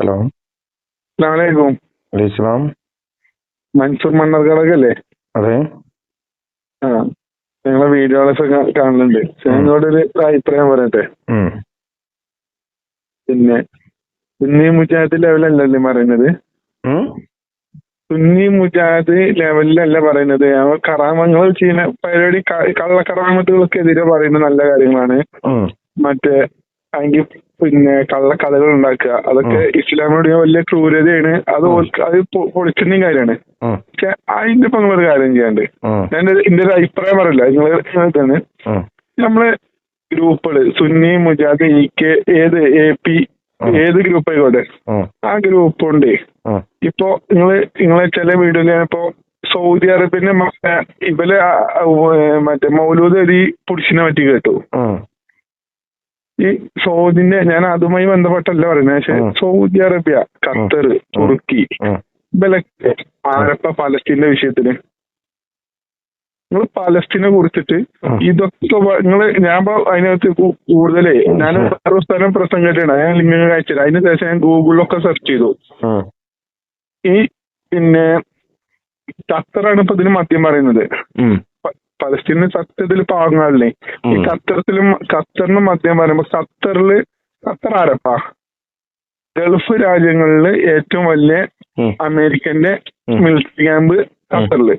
Hello. അസ്സലാമലൈക്കും. അലൈഹിസ്സലാം. മൻസൂർ മണ്ണർക്കാടല്ലേ? അതെ. ആ, നിങ്ങളെ വീഡിയോകളൊക്കെ കാണുന്നുണ്ട്. നിങ്ങളോടൊരു അഭിപ്രായം പറയട്ടെ. പിന്നെ സുന്നി മുജാഹിദ് ലെവലല്ലേ പറയുന്നത്? സുന്നി മുജാഹിദ് ലെവലിലല്ല പറയുന്നത്. കറാമങ്ങൾ ചെയ്യുന്ന പരിപാടി കള്ളക്കറാമത്തുകൾക്കെതിരെ പറയുന്ന നല്ല കാര്യങ്ങളാണ്. മറ്റേ എങ്കിൽ പിന്നെ കള്ളക്കഥകൾ ഉണ്ടാക്കുക, അതൊക്കെ ഇസ്ലാമിനോട് വലിയ ക്രൂരതയാണ്. അത് പൊളിച്ചിട്ടും കാര്യമാണ്. പക്ഷെ അതിന്റെ ഇപ്പൊ നിങ്ങളൊരു കാര്യം ചെയ്യാണ്ട്, ഞാൻ എന്റെ ഒരു അഭിപ്രായം പറയില്ല, നിങ്ങൾ തന്നെ നമ്മള് ഗ്രൂപ്പുകള് സുന്നി മുജാഹിദ് ഏത് AP ഏത് ഗ്രൂപ്പ് ആയിക്കോട്ടെ, ആ ഗ്രൂപ്പ് ഉണ്ട്. ഇപ്പൊ നിങ്ങളെ ചില വീഡിയോയിൽ ഞാനിപ്പോ സൗദി അറേബ്യന്റെ ഇവര് മറ്റേ മൗലൂദ് അലി പുടിച്ചിനെ പറ്റി കേട്ടു. ഈ സൗദിന്റെ, ഞാൻ അതുമായി ബന്ധപ്പെട്ടല്ല പറയുന്നത്, പക്ഷെ സൗദി അറേബ്യ, ഖത്തർ, തുർക്കി ഇവരൊക്കെ ആരപ്പ പലസ്തീന്റെ വിഷയത്തില് നിങ്ങൾ പലസ്തീനെ കുറിച്ചിട്ട് ഇതൊക്കെ ഞാൻ അതിനകത്ത് കൂടുതലേ ഞാൻ വേറെ സ്ഥലം പ്രസംഗിച്ചാണ്, ഞാൻ ലിങ്ക് അയച്ചത്. അതിന് ശേഷം ഞാൻ ഗൂഗിളിലൊക്കെ സെർച്ച് ചെയ്തു. ഈ പിന്നെ ഖത്തറാണ് ഇപ്പൊ ഇതിന് മദ്യം പറയുന്നത്. പലസ്തീന് സത്യത്തിൽ പാവങ്ങളില്ലേ? ഈ ഖത്തറിന് മദ്യം പറയുമ്പോ ഖത്തർ ആരപ്പാ? ഗൾഫ് രാജ്യങ്ങളില് ഏറ്റവും വലിയ അമേരിക്കന്റെ മിലിറ്ററി ക്യാമ്പ് ഖത്തറില്,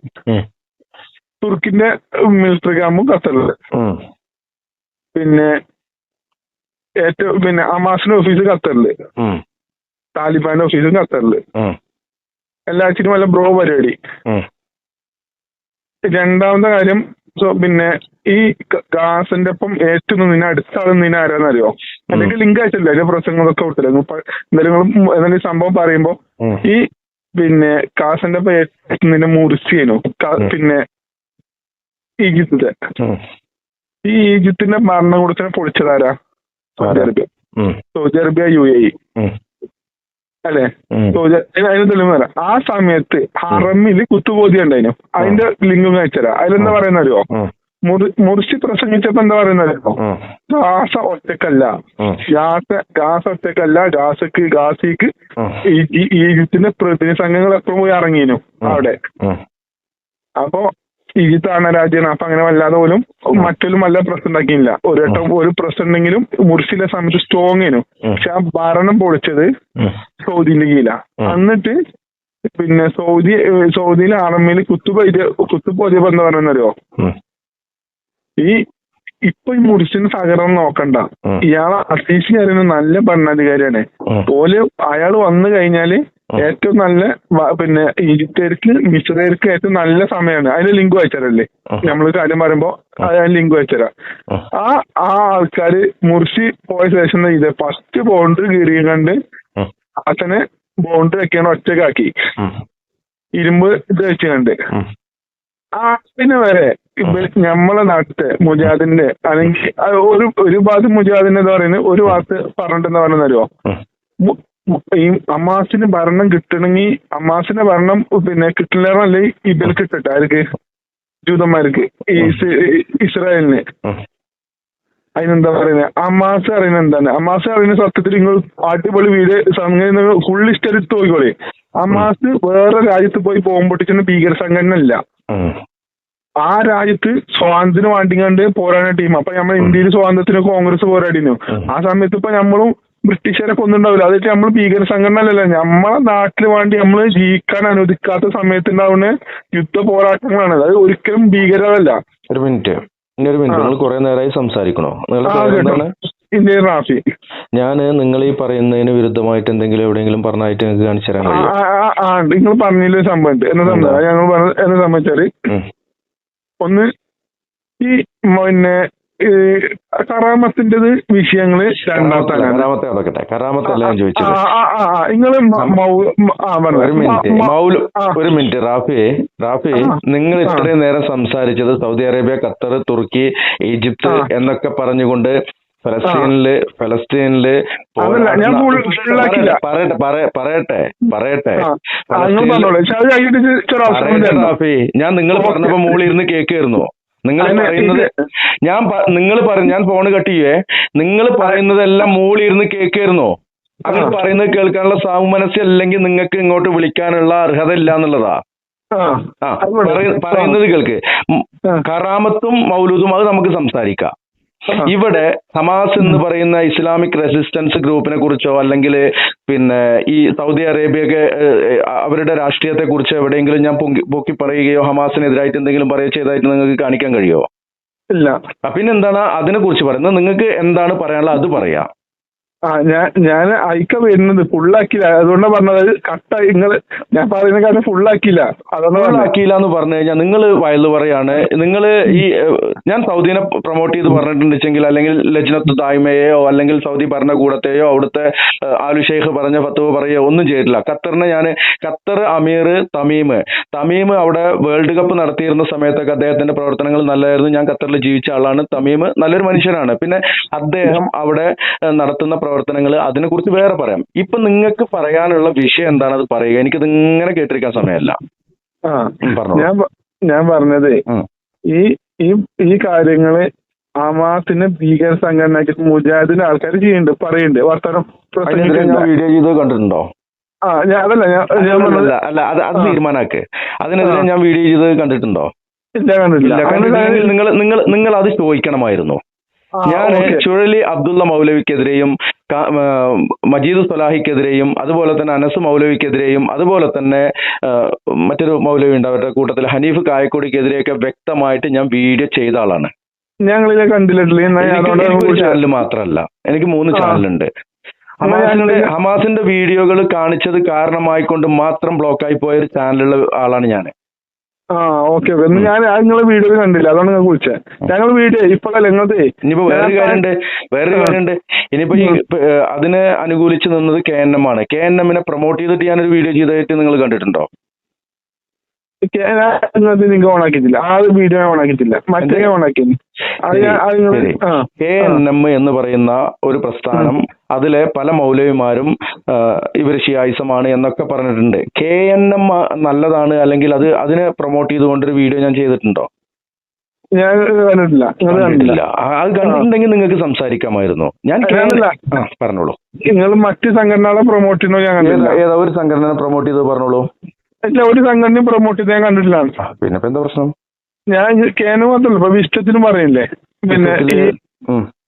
തുർക്കിന്റെ മിലിറ്ററി ക്യാമ്പും ഖത്തറില്, പിന്നെ ഹമാസിന്റെ ഓഫീസ് ഖത്തറില്, താലിബാന്റെ ഓഫീസും ഖത്തറില്. എല്ലാറ്റിനും വല്ല ബ്രോ പരിപാടി. രണ്ടാമത്തെ കാര്യം, പിന്നെ ഈ ഗാസിന്റെ ഒപ്പം ഏറ്റവും നിന്നെ അടുത്ത ആൾ നിന്നെ ആരാന്നറിയോ? അല്ലെങ്കിൽ ലിങ്ക് അയച്ചില്ല, അതിന്റെ പ്രസംഗങ്ങളൊക്കെ വിട്ടില്ല. എന്തെങ്കിലും സംഭവം പറയുമ്പോ ഈ പിന്നെ ഗാസിന്റെ ഒപ്പം ഏറ്റവും നിന്നെ മുറിച്ചേനു പിന്നെ ഈജിപ്തിന്റെ. ഈ ഈജിപ്തിന്റെ ഭരണകൂടത്തിനെ പൊളിച്ചതാരാ? Saudi Arabia. Saudi Arabia, UAE അല്ലെ? അതിന് തെളിവ്. ആ സമയത്ത് ഹറമില് കുത്തുബോധി ഉണ്ടായിരുന്നു. അതിന്റെ ലിങ്കും അയച്ചുതരാം. അതിലെന്താ പറയുന്ന അറിയോ? മുർസി പ്രസംഗിച്ചപ്പോ എന്താ പറയുന്ന അറിയോ? ഗാസ ഒറ്റക്കല്ല, ഗാസിക്ക് ഈജിപ്തിന്റെ പ്രതിനിധി സംഘങ്ങൾ എപ്പോഴും പോയി ഇറങ്ങിനു അവിടെ. അപ്പൊ ഈജിപ്താണ് രാജ്യമാണ്. അപ്പൊ അങ്ങനെ വല്ലാതെ പോലും മറ്റൊരു വല്ല പ്രശ്നം ഉണ്ടാക്കിയില്ല. ഒരു പ്രശ്നം ഉണ്ടെങ്കിലും മുർസിലെ സമയത്ത് സ്ട്രോങ് ആയിരുന്നു. പക്ഷെ ആ ഭരണം പൊളിച്ചത് സൗദിന്റെ കീഴിലാ. എന്നിട്ട് പിന്നെ സൗദിയിലെ ആർമിയിൽ കുത്തുപോതിയപ്പോ എന്താ പറയുന്നറിയോ? ഇപ്പൊ ഈ മുർസിന് സഹകരണം നോക്കണ്ട, ഇയാളെ അസീസി അറിയുന്ന നല്ല ഭരണാധികാരിയാണ്. അയാൾ വന്നു കഴിഞ്ഞാല് ഏറ്റവും നല്ല പിന്നെ ഈജിപ്തുകാർക്ക് മിസ്രൈർക്ക് ഏറ്റവും നല്ല സമയമാണ്. അതിന് ലിങ്ക് വായിച്ചാലല്ലേ നമ്മള് കാര്യം പറയുമ്പോ അതിന് ലിങ്ക് വായിച്ചുതരാം. ആ ആൾക്കാര് മുർസി പോയ ശേഷം ഇത് ഫസ്റ്റ് ബൗണ്ടറി കീറിയും കണ്ട് അച്ഛനെ ബൗണ്ടറി വെക്കാൻ ഒറ്റക്കാക്കി, ഇരുമ്പ് ഇത് വെച്ച് കണ്ട്. പിന്നെ വരെ നമ്മളെ നാട്ടിലെ മുജാഹിദിന്റെ അല്ലെങ്കിൽ ഒരു ഭാഗത്ത് മുജാഹിദിന്റെ എന്താ പറയുന്നത്, ഒരു ഭാഗത്ത് പറഞ്ഞിട്ടെന്താ പറയുന്നറിയോ? ഈ ഹമാസിന് ഭരണം കിട്ടണമെങ്കിൽ ഹമാസിന്റെ ഭരണം പിന്നെ കിട്ടില്ലെന്നല്ലേ ഇവർക്ക് കിട്ടട്ടെ? ആർക്ക്? ജൂതന്മാർക്ക്, ഇസ്രായേലിന്. അതിനെന്താ പറയുന്നത്? ഹമാസ് അറിയുന്നത് എന്താണ്? ഹമാസ് അറിയുന്ന സത്യത്തിൽ നിങ്ങൾ അടിപൊളി വീഡിയോ ഫുൾ ഹിസ്റ്ററി എടുത്ത് നോക്കിക്കോളി. ഹമാസ് വേറെ രാജ്യത്ത് പോയി പൊട്ടിക്കുന്ന ഭീകര സംഘടന അല്ല. ആ രാജ്യത്ത് സ്വാതന്ത്ര്യം വാണ്ടിങ്ങാണ്ട് പോരാടുന്ന ടീം. അപ്പൊ നമ്മൾ ഇന്ത്യയിൽ സ്വാതന്ത്ര്യത്തിന് കോൺഗ്രസ് പോരാടിനു. ആ സമയത്ത് ഇപ്പൊ നമ്മളും ബ്രിട്ടീഷുകാരെ കൊന്നുണ്ടാവില്ല. അതൊക്കെ നമ്മൾ ഭീകര സംഘടന അല്ലല്ലോ. നമ്മളെ നാട്ടിൽ വേണ്ടി നമ്മൾ ജീവിക്കാൻ അനുവദിക്കാത്ത സമയത്ത് ഉണ്ടാവുന്ന യുദ്ധ പോരാട്ടങ്ങളാണ്. അത് ഒരിക്കലും ഭീകരതല്ല. ഒരു മിനിറ്റ് നിങ്ങൾ കുറെ നേരമായി സംസാരിക്കണോ? ഇന്ത്യൻ റാഫി. ഞാൻ നിങ്ങൾ ഈ പറയുന്നതിന് വിരുദ്ധമായിട്ട് എന്തെങ്കിലും എവിടെയെങ്കിലും പറഞ്ഞായിട്ട് നിങ്ങൾക്ക് കാണിച്ചു തരാൻ കഴിയും? നിങ്ങൾ പറഞ്ഞതിലൊരു സംഭവം ഉണ്ട്. എന്നെ സംബന്ധിച്ചാല് ഒന്ന് ഈ പിന്നെ കറാമത്തിന്റേത് വിഷയങ്ങള് രണ്ടാമത്തെ. ഒരു മിനിറ്റ് റാഫി, നിങ്ങൾ ഇത്രയും നേരം സംസാരിച്ചത് സൗദി അറേബ്യ, ഖത്തർ, തുർക്കി, ഈജിപ്ത് എന്നൊക്കെ പറഞ്ഞുകൊണ്ട് ഫലസ്തീനില് പറയട്ടെ റാഫി, ഞാൻ നിങ്ങൾ പറഞ്ഞപ്പോ മുകളിലിരുന്ന് കേൾക്കായിരുന്നു. നിങ്ങൾ പറയുന്നത് ഞാൻ ഫോണ് കട്ട് ചെയ്യേ, നിങ്ങൾ പറയുന്നതെല്ലാം മുകളിലിരുന്ന് കേൾക്കായിരുന്നോ? അങ്ങനെ പറയുന്നത് കേൾക്കാനുള്ള സാമനസ്യം അല്ലെങ്കിൽ നിങ്ങൾക്ക് ഇങ്ങോട്ട് വിളിക്കാനുള്ള അർഹത ഇല്ല എന്നുള്ളതാ. പറയുന്നത് കേൾക്ക്. കറാമത്തും മൗലൂദും അത് നമുക്ക് സംസാരിക്കാം. ഇവിടെ ഹമാസ് എന്ന് പറയുന്ന ഇസ്ലാമിക് റെസിസ്റ്റൻസ് ഗ്രൂപ്പിനെ കുറിച്ചോ അല്ലെങ്കിൽ പിന്നെ ഈ സൗദി അറേബ്യയൊക്കെ അവരുടെ രാഷ്ട്രീയത്തെ കുറിച്ച് എവിടെയെങ്കിലും ഞാൻ പൊക്കി പറയുകയോ ഹമാസിനെതിരായിട്ട് എന്തെങ്കിലും പറയുകയോ ചെയ്തതായിട്ട് നിങ്ങൾക്ക് കാണിക്കാൻ കഴിയുമോ? ഇല്ല. പിന്നെന്താണ് അതിനെ കുറിച്ച് പറയുന്നത്? നിങ്ങൾക്ക് എന്താണ് പറയാനുള്ളത് അത് പറയാം. ഞാൻ അയക്ക വരുന്നത് ഫുള്ളാക്കിയില്ല, അതുകൊണ്ടാണ് പറഞ്ഞത്. കട്ട ഞാൻ പറയുന്ന കാര്യം ഫുള്ളാക്കിയില്ല. ഫുള്ളാക്കിയില്ല എന്ന് പറഞ്ഞു കഴിഞ്ഞാൽ നിങ്ങൾ വയല് പറയാണ്. നിങ്ങൾ ഈ ഞാൻ സൗദിനെ പ്രൊമോട്ട് ചെയ്ത് പറഞ്ഞിട്ടുണ്ടെങ്കിൽ അല്ലെങ്കിൽ ലജ്നത്ത് ദായിമയെയോ അല്ലെങ്കിൽ സൗദി ഭരണകൂടത്തെയോ അവിടുത്തെ ആലു ഷെയ്ഖ് പറഞ്ഞ ഫത്വ പറയുകയോ ഒന്നും ചെയ്തിട്ടില്ല. ഖത്തർ അമീർ തമീം അവിടെ വേൾഡ് കപ്പ് നടത്തിയിരുന്ന സമയത്തൊക്കെ അദ്ദേഹത്തിന്റെ പ്രവർത്തനങ്ങൾ നല്ലതായിരുന്നു. ഞാൻ ഖത്തറിൽ ജീവിച്ച ആളാണ്. തമീം നല്ലൊരു മനുഷ്യനാണ്. പിന്നെ അദ്ദേഹം അവിടെ നടത്തുന്ന പ്രവർത്തനങ്ങൾ അതിനെക്കുറിച്ച് വേറെ പറയാം. ഇപ്പൊ നിങ്ങൾക്ക് പറയാനുള്ള വിഷയം എന്താണ് അത് പറയുക. എനിക്കത് ഇങ്ങനെ കേട്ടിരിക്കാൻ സമയമല്ല. ഞാൻ പറഞ്ഞത് ഈ കാര്യങ്ങള് ഹമാസിനെ ഭീകര സംഘടനയാക്കി മുജാഹിദിന്റെ ആൾക്കാർ പറയുന്നുണ്ട് വർത്തമാനം. വീഡിയോ ചെയ്ത് കണ്ടിട്ടുണ്ടോ? അല്ല അത് തീരുമാനാക്ക്. അതിനെതിരെ ഞാൻ വീഡിയോ ചെയ്ത് കണ്ടിട്ടുണ്ടോ? ഇല്ല, കണ്ടിട്ടില്ല. നിങ്ങൾ അത് ചോദിക്കണമായിരുന്നു. ഞാൻ ചുഴലി അബ്ദുള്ള മൗലവിക്കെതിരെയും മജീദ് സലാഹിക്കെതിരെയും അതുപോലെ തന്നെ അനസ് മൗലവിക്കെതിരെയും അതുപോലെ തന്നെ മറ്റൊരു മൗലവി ഉണ്ട് അവരുടെ കൂട്ടത്തിൽ ഹനീഫ് കായക്കൊടിക്കെതിരെയൊക്കെ വ്യക്തമായിട്ട് ഞാൻ വീഡിയോ ചെയ്ത ആളാണ്. ഞങ്ങളിത് കണ്ടില്ല. ചാനൽ മാത്രമല്ല, എനിക്ക് 3 ചാനലുണ്ട്. ഹമാസിന്റെ വീഡിയോകൾ കാണിച്ചത് കാരണമായിക്കൊണ്ട് മാത്രം ബ്ലോക്കായി പോയ ഒരു ചാനലുള്ള ആളാണ് ഞാൻ. ഓക്കെ. ഞാൻ നിങ്ങളെ വീഡിയോ കണ്ടില്ല, അതാണ് നിങ്ങൾ വിളിച്ചത്. ഞങ്ങൾ വീഡിയോ ഇപ്പോഴല്ല നിങ്ങളത്. ഇനിയിപ്പോ വേറൊരു കാര്യമുണ്ട്. ഇനിയിപ്പോ ഈ അതിനെ അനുകൂലിച്ച് നിന്നത് KNM ആണ്. KNM പ്രൊമോട്ട് ചെയ്തിട്ട് ഞാനൊരു വീഡിയോ ചെയ്തതായിട്ട് നിങ്ങൾ കണ്ടിട്ടുണ്ടോ? നിങ്ങൾ ഓണാക്കിയിട്ടില്ല. ആ വീഡിയോ ഓണാക്കിയിട്ടില്ല, മറ്റേ ഓണാക്കി. KNM എന്ന് പറയുന്ന ഒരു പ്രസ്ഥാനം, അതിലെ പല മൗലവിമാരും ഇവർ ഷിയായിസമാണ് എന്നൊക്കെ പറഞ്ഞിട്ടുണ്ട്. KNM നല്ലതാണ് അല്ലെങ്കിൽ അതിനെ പ്രൊമോട്ട് ചെയ്തുകൊണ്ടൊരു വീഡിയോ ഞാൻ ചെയ്തിട്ടുണ്ടോ? ഞാൻ കണ്ടിട്ടില്ല. അത് കണ്ടിട്ടുണ്ടെങ്കിൽ നിങ്ങൾക്ക് സംസാരിക്കാമായിരുന്നു. ഞാൻ പറഞ്ഞോളൂ. നിങ്ങൾ മറ്റു സംഘടനകളെ പ്രൊമോട്ട് ചെയ്യുന്നോ? ഞാൻ കണ്ടില്ല. ഏതാ ഒരു സംഘടന പ്രൊമോട്ട് ചെയ്ത് പറഞ്ഞോളൂ. ഇല്ല, ഒരു സംഘടനയും പ്രൊമോട്ട് ചെയ്ത് ഞാൻ കണ്ടിട്ടില്ല. പിന്നെ എന്താ പ്രശ്നം? ഞാൻ KNM മാത്രമല്ല, ഇപ്പൊ ഇഷ്ടത്തിന് പറയില്ലേ. പിന്നെ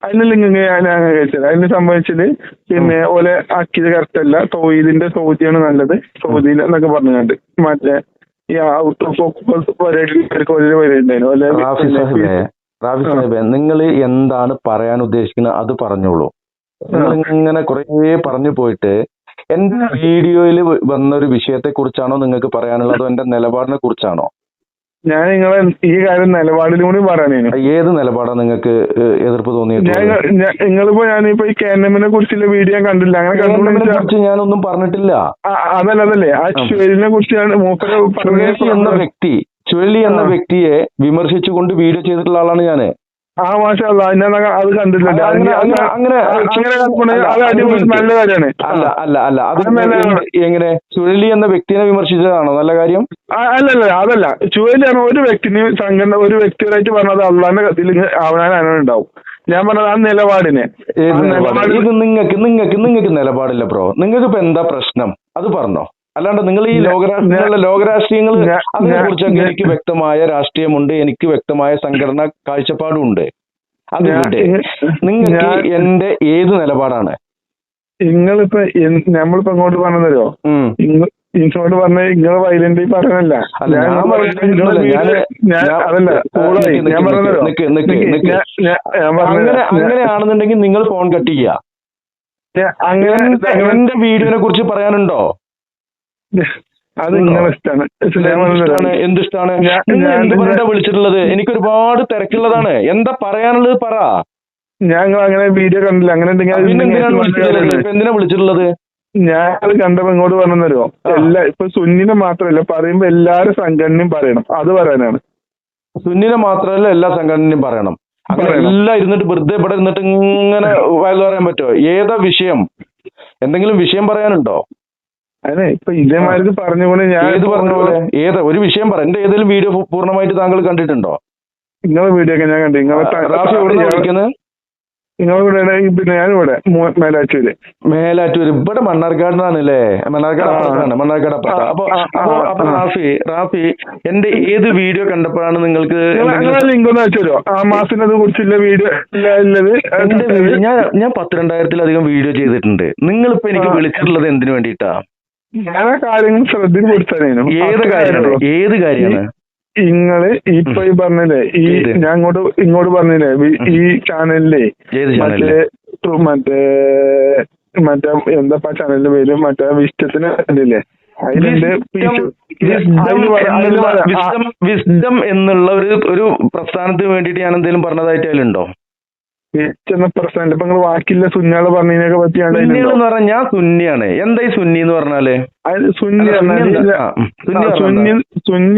അതിന് ലിങ്ക് ഞാൻ കഴിച്ചത്. അതിന് സംബന്ധിച്ചത് പിന്നെ ഓലെ ആക്കിയത് കറക്റ്റ് അല്ല. സൗദിയാണ് നല്ലത്, സൗദിയിൽ എന്നൊക്കെ പറഞ്ഞുകൊണ്ട് മറ്റേ ഈ നിങ്ങൾ എന്താണ് പറയാൻ ഉദ്ദേശിക്കുന്നത് അത് പറഞ്ഞോളൂ. നിങ്ങൾ ഇങ്ങനെ കുറെ പറഞ്ഞു പോയിട്ട് എന്റെ വീഡിയോയിൽ വന്നൊരു വിഷയത്തെ കുറിച്ചാണോ നിങ്ങൾക്ക് പറയാനുള്ളത്, അതോ എന്റെ നിലപാടിനെ കുറിച്ചാണോ? ഞാൻ നിങ്ങളെ ഈ കാര്യം നിലപാടിലൂടെ പറയണേ. ഏത് നിലപാടാണ് നിങ്ങൾക്ക് എതിർപ്പ് തോന്നിയത്? ഞാനിപ്പോ ഈ KNM കുറിച്ചുള്ള വീഡിയോ കണ്ടില്ല. അങ്ങനെ കുറിച്ച് ഞാനൊന്നും പറഞ്ഞിട്ടില്ല. അതല്ലേ ആ ചുഴലിനെ കുറിച്ച് ചുഴലി എന്ന വ്യക്തിയെ വിമർശിച്ചുകൊണ്ട് വീഡിയോ ചെയ്തിട്ടുള്ള ആളാണ് ഞാന്. മാഷാ അല്ലാഹ്, ഞാൻ അത് കണ്ടില്ല. നല്ല കാര്യമാണ്. അല്ല അത് എങ്ങനെ ചുഴലി എന്ന വ്യക്തിയെ വിമർശിച്ചതാണോ നല്ല കാര്യം? അല്ലല്ല, അതല്ല. ചുഴലിയാണ് ഒരു വ്യക്തിപരമായിട്ട് പറഞ്ഞത് അള്ളാന്റെ ഇതിൽ അവനാനുണ്ടാവും. ഞാൻ പറഞ്ഞത് ആ നിലപാടിനെ. ഇത് നിങ്ങൾക്ക് നിലപാടില്ല ബ്രോ. നിങ്ങൾക്ക് ഇപ്പൊ എന്താ പ്രശ്നം അത് പറഞ്ഞോ. അല്ലാണ്ട് നിങ്ങൾ ഈ ലോകരാഷ്ട്രീയങ്ങൾ അതിനെ കുറിച്ചൊക്കെ എനിക്ക് വ്യക്തമായ രാഷ്ട്രീയമുണ്ട്, എനിക്ക് വ്യക്തമായ സംഘടനാ കാഴ്ചപ്പാടും ഉണ്ട്. അതുകൊണ്ട് നിങ്ങൾക്ക് എന്റെ ഏത് നിലപാടാണ്? നിങ്ങളിപ്പോ നമ്മളിപ്പോ ഇങ്ങോട്ട് പറഞ്ഞതോ ഇങ്ങോട്ട് പറഞ്ഞ നിങ്ങളെ വയലന്റ് പറഞ്ഞല്ല. അങ്ങനെയാണെന്നുണ്ടെങ്കിൽ നിങ്ങൾ ഫോൺ കട്ട് ചെയ്യുക. എന്റെ വീഡിയോനെ കുറിച്ച് പറയാനുണ്ടോ? അത് നിങ്ങളെ ഇഷ്ടമാണ്. എന്തിഷ്ടാണ്? നിങ്ങൾ എന്ത് പറഞ്ഞാ വിളിച്ചിട്ടുള്ളത്? എനിക്ക് ഒരുപാട് തിരക്കുള്ളതാണ്. എന്താ പറയാനുള്ളത് പറ. ഞങ്ങൾ അങ്ങനെ വീഡിയോ കണ്ടില്ല. അങ്ങനെ എന്തിനാ വിളിച്ചിട്ടുള്ളത്? ഞാൻ അത് കണ്ടപ്പോ ഇങ്ങോട്ട് പറഞ്ഞു തരുമോ? ഇപ്പൊ സുന്നിനെ മാത്രമല്ല പറയുമ്പോ എല്ലാരും സംഘടനയും പറയണം, അത് പറയാനാണ്. സുന്നിനെ മാത്രമല്ല എല്ലാ സംഘടനയും പറയണം. അങ്ങനെ എല്ലാം ഇരുന്നിട്ട് വെറുതെ ഇവിടെ ഇരുന്നിട്ട് ഇങ്ങനെ വയലു പറയാൻ പറ്റുമോ? ഏതാ വിഷയം? എന്തെങ്കിലും വിഷയം പറയാനുണ്ടോ? അതെ, ഇപ്പൊ ഇതേമാതിരി പറഞ്ഞുകൊണ്ട് ഞാൻ ഏത് പറഞ്ഞ പോലെ ഏതാ ഒരു വിഷയം പറ. എന്റെ ഏതെങ്കിലും വീഡിയോ പൂർണ്ണമായിട്ട് താങ്കൾ കണ്ടിട്ടുണ്ടോ? നിങ്ങളെ വീഡിയോ ഒക്കെ ഞാൻ കണ്ടു. റാഫി എവിടെ വിളിക്കുന്നത്? നിങ്ങളിവിടെ പിന്നെ ഞാനിവിടെ മേലാറ്റൂര്. മേലാറ്റൂര് ഇവിടെ മണ്ണാർക്കാടിനാണല്ലേ? മണ്ണാർക്കാട് അപ്പുറത്താണ്. അപ്പൊ റാഫി എന്റെ ഏത് വീഡിയോ കണ്ടപ്പോഴാണ് നിങ്ങൾക്ക് ലിങ്ക് ഒന്ന് അയച്ചു തരുമോ? ആ മാസത്തിനെ കുറിച്ചുള്ള വീഡിയോ ഞാൻ 12,000-ലധികം വീഡിയോ ചെയ്തിട്ടുണ്ട്. നിങ്ങളിപ്പോ എനിക്ക് വിളിച്ചിട്ടുള്ളത് എന്തിനു വേണ്ടിയിട്ടാ? ഞാൻ ആ കാര്യങ്ങൾ ശ്രദ്ധയിൽ ഏത് കാര്യമാണ് ഇങ്ങള് ഇപ്പൊ ഈ പറഞ്ഞില്ലേ, ഞാൻ ഇങ്ങോട്ട് പറഞ്ഞില്ലേ ഈ ചാനലിലെ മറ്റേ എന്താ ചാനലിന്റെ പേര്, മറ്റേ വിഷ്ടത്തിന് ഇല്ലേ, വിസ്ഡം എന്നുള്ള ഒരു പ്രസ്ഥാനത്തിന് വേണ്ടിയിട്ട് ഞാൻ എന്തെങ്കിലും പറഞ്ഞതായിട്ട് അതിലുണ്ടോ? പ്രശ്നം ഇപ്പൊ നിങ്ങൾ വാക്കില്ല സുന്നികളെ പറഞ്ഞതിനൊക്കെ പറ്റിയാണ്. ഞാൻ സുന്നിയാണ്. എന്താ ഈ സുന്നി എന്ന് പറഞ്ഞാല്? സുന്നി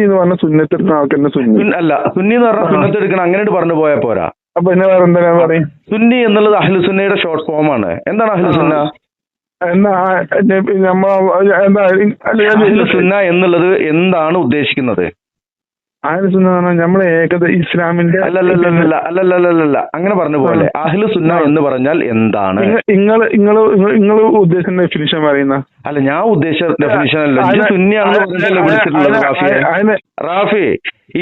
എന്ന് പറഞ്ഞ സുന്നത്തെടുക്കുന്ന ആൾക്കെന്നെ സുന്നി അല്ല. സുന്നി എന്ന് പറഞ്ഞാൽ സുന്നത്തെടുക്കണം അങ്ങനെ പറഞ്ഞു പോയാൽ പോരാ. അപ്പൊ പിന്നെ വേറെ എന്താ പറയും? സുന്നി എന്നുള്ളത് അഹ്ലുസുന്നയുടെ ഷോർട്ട് ഫോം ആണ്. എന്താണ് അഹ്ലുസുന്ന? അഹ്ലുസുന്ന എന്നുള്ളത് എന്താണ് ഉദ്ദേശിക്കുന്നത്? നമ്മളെ ഇസ്ലാമിന്റെ അല്ലല്ല അങ്ങനെ പറഞ്ഞു പോലെ. അഹ്ലുസുന്ന എന്ന് പറഞ്ഞാൽ എന്താണ്? നിങ്ങൾ ഉദ്ദേശിച്ച ഡെഫിനിഷൻ പറയുന്ന അല്ല, ഞാൻ ഉദ്ദേശിച്ച ഡെഫിനിഷൻ അല്ല. സുന്നിയാണെന്ന് വിളിച്ചിട്ടുള്ളത്. റാഫി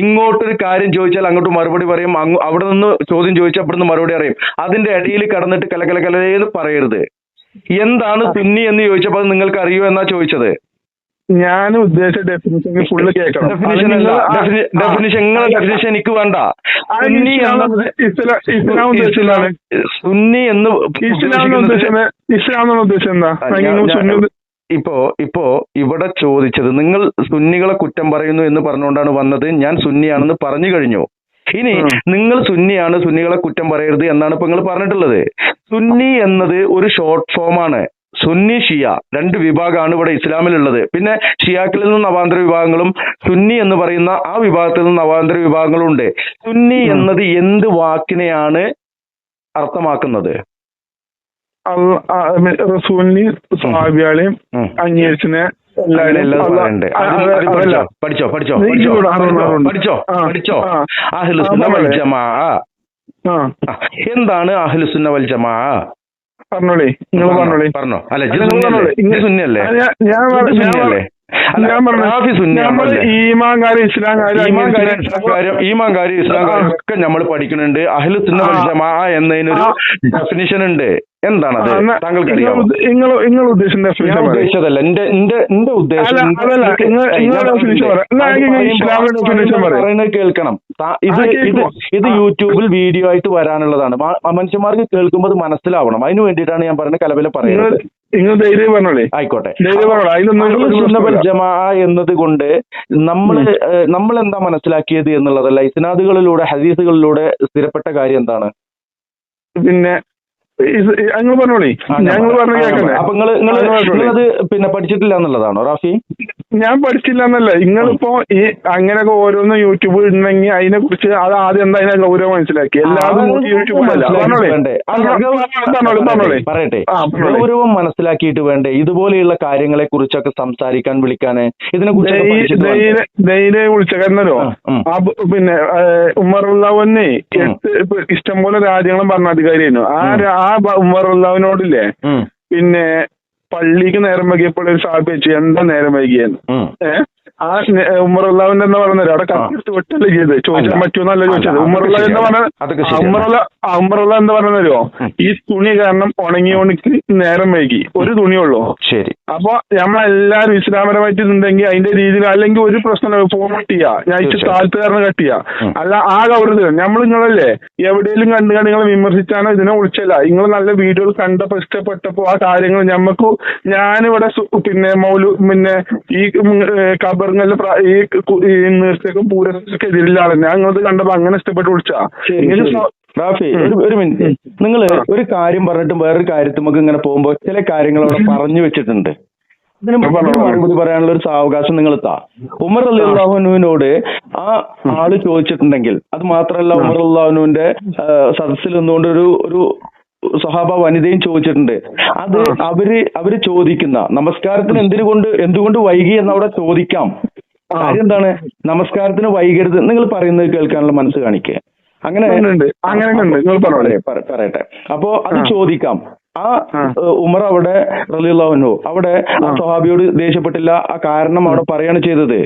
ഇങ്ങോട്ടൊരു കാര്യം ചോദിച്ചാൽ അങ്ങോട്ട് മറുപടി പറയും, അവിടെ നിന്ന് ചോദ്യം ചോദിച്ചാൽ അവിടെ നിന്ന് മറുപടി അറിയും. അതിന്റെ ഇടയിൽ കടന്നിട്ട് കലകലകലേന്ന് പറയരുത്. എന്താണ് സുന്നി എന്ന് ചോദിച്ചപ്പോൾ അത് നിങ്ങൾക്ക് അറിയോ എന്നാ ചോദിച്ചത്. ഞാൻ ഉദ്ദേശിച്ച ഡെഫിനിഷൻ ഫുള്ള് കേൾക്കണം. ഡെഫിനിഷൻ എനിക്ക് വേണ്ട. സുന്നി എന്ന് ഇസ്ലാം ഉദ്ദേശം എന്താ? ഇപ്പോ ഇവിടെ ചോദിച്ചത് നിങ്ങൾ സുന്നികളെ കുറ്റം പറയുന്നു എന്ന് പറഞ്ഞുകൊണ്ടാണ് വന്നത്. ഞാൻ സുന്നിയാണെന്ന് പറഞ്ഞു കഴിഞ്ഞു. ഇനി നിങ്ങൾ സുന്നിയാണ്, സുന്നികളെ കുറ്റം പറയരുത് എന്നാണ് ഇപ്പൊ നിങ്ങൾ പറഞ്ഞിട്ടുള്ളത്. സുന്നി എന്നത് ഒരു ഷോർട്ട് ഫോം ആണ്. സുന്നി ഷിയ രണ്ട് വിഭാഗമാണ് ഇവിടെ ഇസ്ലാമിലുള്ളത്. പിന്നെ ഷിയാക്കളിൽ നിന്ന് നവാന്തര വിഭാഗങ്ങളും സുന്നി എന്ന് പറയുന്ന ആ വിഭാഗത്തിൽ നിന്ന് നവാന്തര വിഭാഗങ്ങളും ഉണ്ട്. സുന്നി എന്നത് എന്ത് വാക്കിനെയാണ് അർത്ഥമാക്കുന്നത്? റസൂലിനെയും സ്വഹാബികളെയും അംഗീകരിച്ചിനെ പഠിച്ചോ. അഹ്ലുസുന്ന വൽ ജമാഅ എന്താണ്? അഹ്ലുസുന്ന വൽ ജമാഅ പറഞ്ഞോളേ, നിങ്ങൾ പറഞ്ഞോളേ. പറഞ്ഞോ. അല്ല സുന്നിയല്ലേ? ഈമാൻകാരും ഇസ്ലാംകാരും ഒക്കെ നമ്മൾ പഠിക്കുന്നുണ്ട്. അഹ്ലുസുന്ന വൽ ജമാഅ എന്നതിനൊരു ഡെഫിനിഷൻ ഉണ്ട്. എന്താണത്? താങ്കൾക്ക് അറിയാമോ? നിങ്ങൾ ഉദ്ദേശിച്ചതല്ല എന്റെ ഉദ്ദേശം പറയുന്നത് കേൾക്കണം. ഇത് യൂട്യൂബിൽ വീഡിയോ ആയിട്ട് വരാനുള്ളതാണ്. മനുഷ്യന്മാർക്ക് കേൾക്കുമ്പോൾ അത് മനസ്സിലാവണം. അതിന് വേണ്ടിയിട്ടാണ് ഞാൻ പറഞ്ഞ കലബല പറയുന്നത്. ആയിക്കോട്ടെ. ജമാഅ എന്നത് കൊണ്ട് നമ്മൾ എന്താ മനസ്സിലാക്കിയത് എന്നുള്ളതല്ല, ഇസ്നാദുകളിലൂടെ ഹദീസുകളിലൂടെ സ്ഥിരപ്പെട്ട കാര്യം എന്താണ്? പിന്നെ അപ്പൊ നിങ്ങളത് പിന്നെ പഠിച്ചിട്ടില്ല എന്നുള്ളതാണോ റാഫി? ഞാൻ പഠിച്ചില്ല എന്നല്ല. നിങ്ങളിപ്പോ ഈ അങ്ങനെയൊക്കെ ഓരോന്നും യൂട്യൂബ് ഉണ്ടെങ്കിൽ അതിനെ കുറിച്ച് അത് ആദ്യം എന്താ അതിനെ ഗൗരവം മനസ്സിലാക്കി. എല്ലാവരും പറയട്ടെ, ഗൗരവം മനസ്സിലാക്കിയിട്ട് വേണ്ടേ ഇതുപോലെയുള്ള കാര്യങ്ങളെ കുറിച്ചൊക്കെ സംസാരിക്കാൻ വിളിക്കാന്? ഇതിനെ കുറിച്ച് ധൈര്യം വിളിച്ച കാരണല്ലോ. പിന്നെ ഉമറുള്ളവനെ ഇഷ്ടംപോലെ രാജ്യങ്ങളും ഭരണാധികാരിയായിരുന്നു. ആ ഉമറുള്ളവനോടില്ലേ പിന്നെ പള്ളിക്ക് നേരം വൈകിയപ്പോൾ ഒരു സാബ് വെച്ചു എന്താ നേരം വൈകിയെന്ന്. ആ ഉമറുള്ളവന്റെ എന്താ പറയുന്നത് അവിടെ കത്തിട്ട് വെട്ടല്ലേ ചെയ്ത് ചോദിച്ചാൽ പറ്റുമെന്നല്ല ചോദിച്ചത്. ഉമറുള്ള എന്താ പറഞ്ഞ ഉമറുള്ള എന്താ പറഞ്ഞോ, ഈ തുണി കാരണം ഉണങ്ങി നേരം വൈകി, ഒരു തുണിയുള്ളൂ. ശരി. അപ്പൊ നമ്മളെല്ലാരും ഇസ്ലാമപരമായിട്ട് ഉണ്ടെങ്കിൽ അതിന്റെ രീതിയിൽ അല്ലെങ്കിൽ ഒരു പ്രശ്നം ഫോൺ കട്ട് ചെയ്യാ, ഞാൻ താല്പര്യം കട്ട് ചെയ്യാ. അല്ല ആ ഗൗരവം നമ്മൾ നിങ്ങളല്ലേ എവിടെയെങ്കിലും കണ്ടു നിങ്ങൾ വിമർശിച്ചാണോ ഇതിനെ വിളിച്ചല്ല. നിങ്ങൾ നല്ല വീഡിയോകൾ കണ്ടപ്പോ ഇഷ്ടപ്പെട്ടപ്പോ ആ കാര്യങ്ങൾ ഞമ്മക്ക് ഞാനിവിടെ പിന്നെ പിന്നെ ഈ ഖബറിലെ ഈ നേഴ്സേക്കും പൂരക്കും എതിരില്ല ആളെ ഞങ്ങളത് കണ്ടപ്പോ അങ്ങനെ ഇഷ്ടപ്പെട്ട് വിളിച്ചാ. റാഫി ഒരു മിനിറ്റ്, നിങ്ങൾ ഒരു കാര്യം പറഞ്ഞിട്ടും വേറൊരു കാര്യത്തിൽ നമുക്ക് ഇങ്ങനെ പോകുമ്പോ ചില കാര്യങ്ങൾ അവിടെ പറഞ്ഞു വെച്ചിട്ടുണ്ട്. ഇതിന് മറുപടി പറയാനുള്ള ഒരു സാവകാശം നിങ്ങൾ താ. ഉമർ റളിയല്ലാഹുവിനോട് ആ ആള് ചോദിച്ചിട്ടുണ്ടെങ്കിൽ, അത് മാത്രമല്ല ഉമർ റളിയല്ലാഹുവിന്റെ സദസ്സിൽ നിന്നുകൊണ്ട് ഒരു സ്വഹാബ വനിതയും ചോദിച്ചിട്ടുണ്ട്. അത് അവര് ചോദിക്കുന്ന നമസ്കാരത്തിന് എന്തുകൊണ്ട് വൈകി എന്ന് അവിടെ ചോദിക്കാം. കാര്യം എന്താണ്? നമസ്കാരത്തിന് വൈകരുത് നിങ്ങൾ പറയുന്നത് കേൾക്കാനുള്ള മനസ്സ് കാണിക്കുക. അങ്ങനെ അങ്ങനെ ഉണ്ട്. നിങ്ങൾ പറയട്ടെ. അപ്പോ അത് ചോദിക്കാം. ആ ഉമർ അവിടെ റളിയല്ലാഹു അൻഹു അവിടെ ആ സ്വഹാബിയോട് ദേഷ്യപ്പെട്ടില്ല. ആ കാരണം അവിടെ പറയാണ് ചെയ്തത്.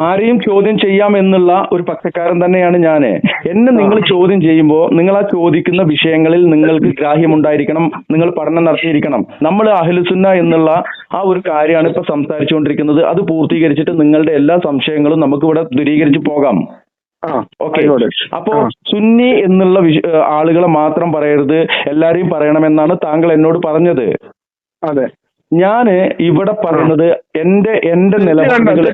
ആരെയും ചോദ്യം ചെയ്യാം എന്നുള്ള ഒരു പക്ഷക്കാരൻ തന്നെയാണ് ഞാന്. എന്നെ നിങ്ങൾ ചോദ്യം ചെയ്യുമ്പോൾ നിങ്ങൾ ആ ചോദിക്കുന്ന വിഷയങ്ങളിൽ നിങ്ങൾക്ക് ഗ്രാഹ്യമുണ്ടായിരിക്കണം, നിങ്ങൾ പഠനം നടത്തിയിരിക്കണം. നമ്മൾ അഹ്ലുസുന്ന എന്നുള്ള ആ ഒരു കാര്യമാണ് ഇപ്പൊ സംസാരിച്ചുകൊണ്ടിരിക്കുന്നത്. അത് പൂർത്തീകരിച്ചിട്ട് നിങ്ങളുടെ എല്ലാ സംശയങ്ങളും നമുക്ക് ഇവിടെ ദൂരീകരിച്ച് പോകാം. ഓക്കെ. അപ്പോ സുന്നി എന്നുള്ള ആളുകളെ മാത്രം പറയരുത്, എല്ലാരെയും പറയണമെന്നാണ് താങ്കൾ എന്നോട് പറഞ്ഞത്. അതെ. ഞാന് ഇവിടെ പറയുന്നത് എന്റെ നിലപാടുകൾ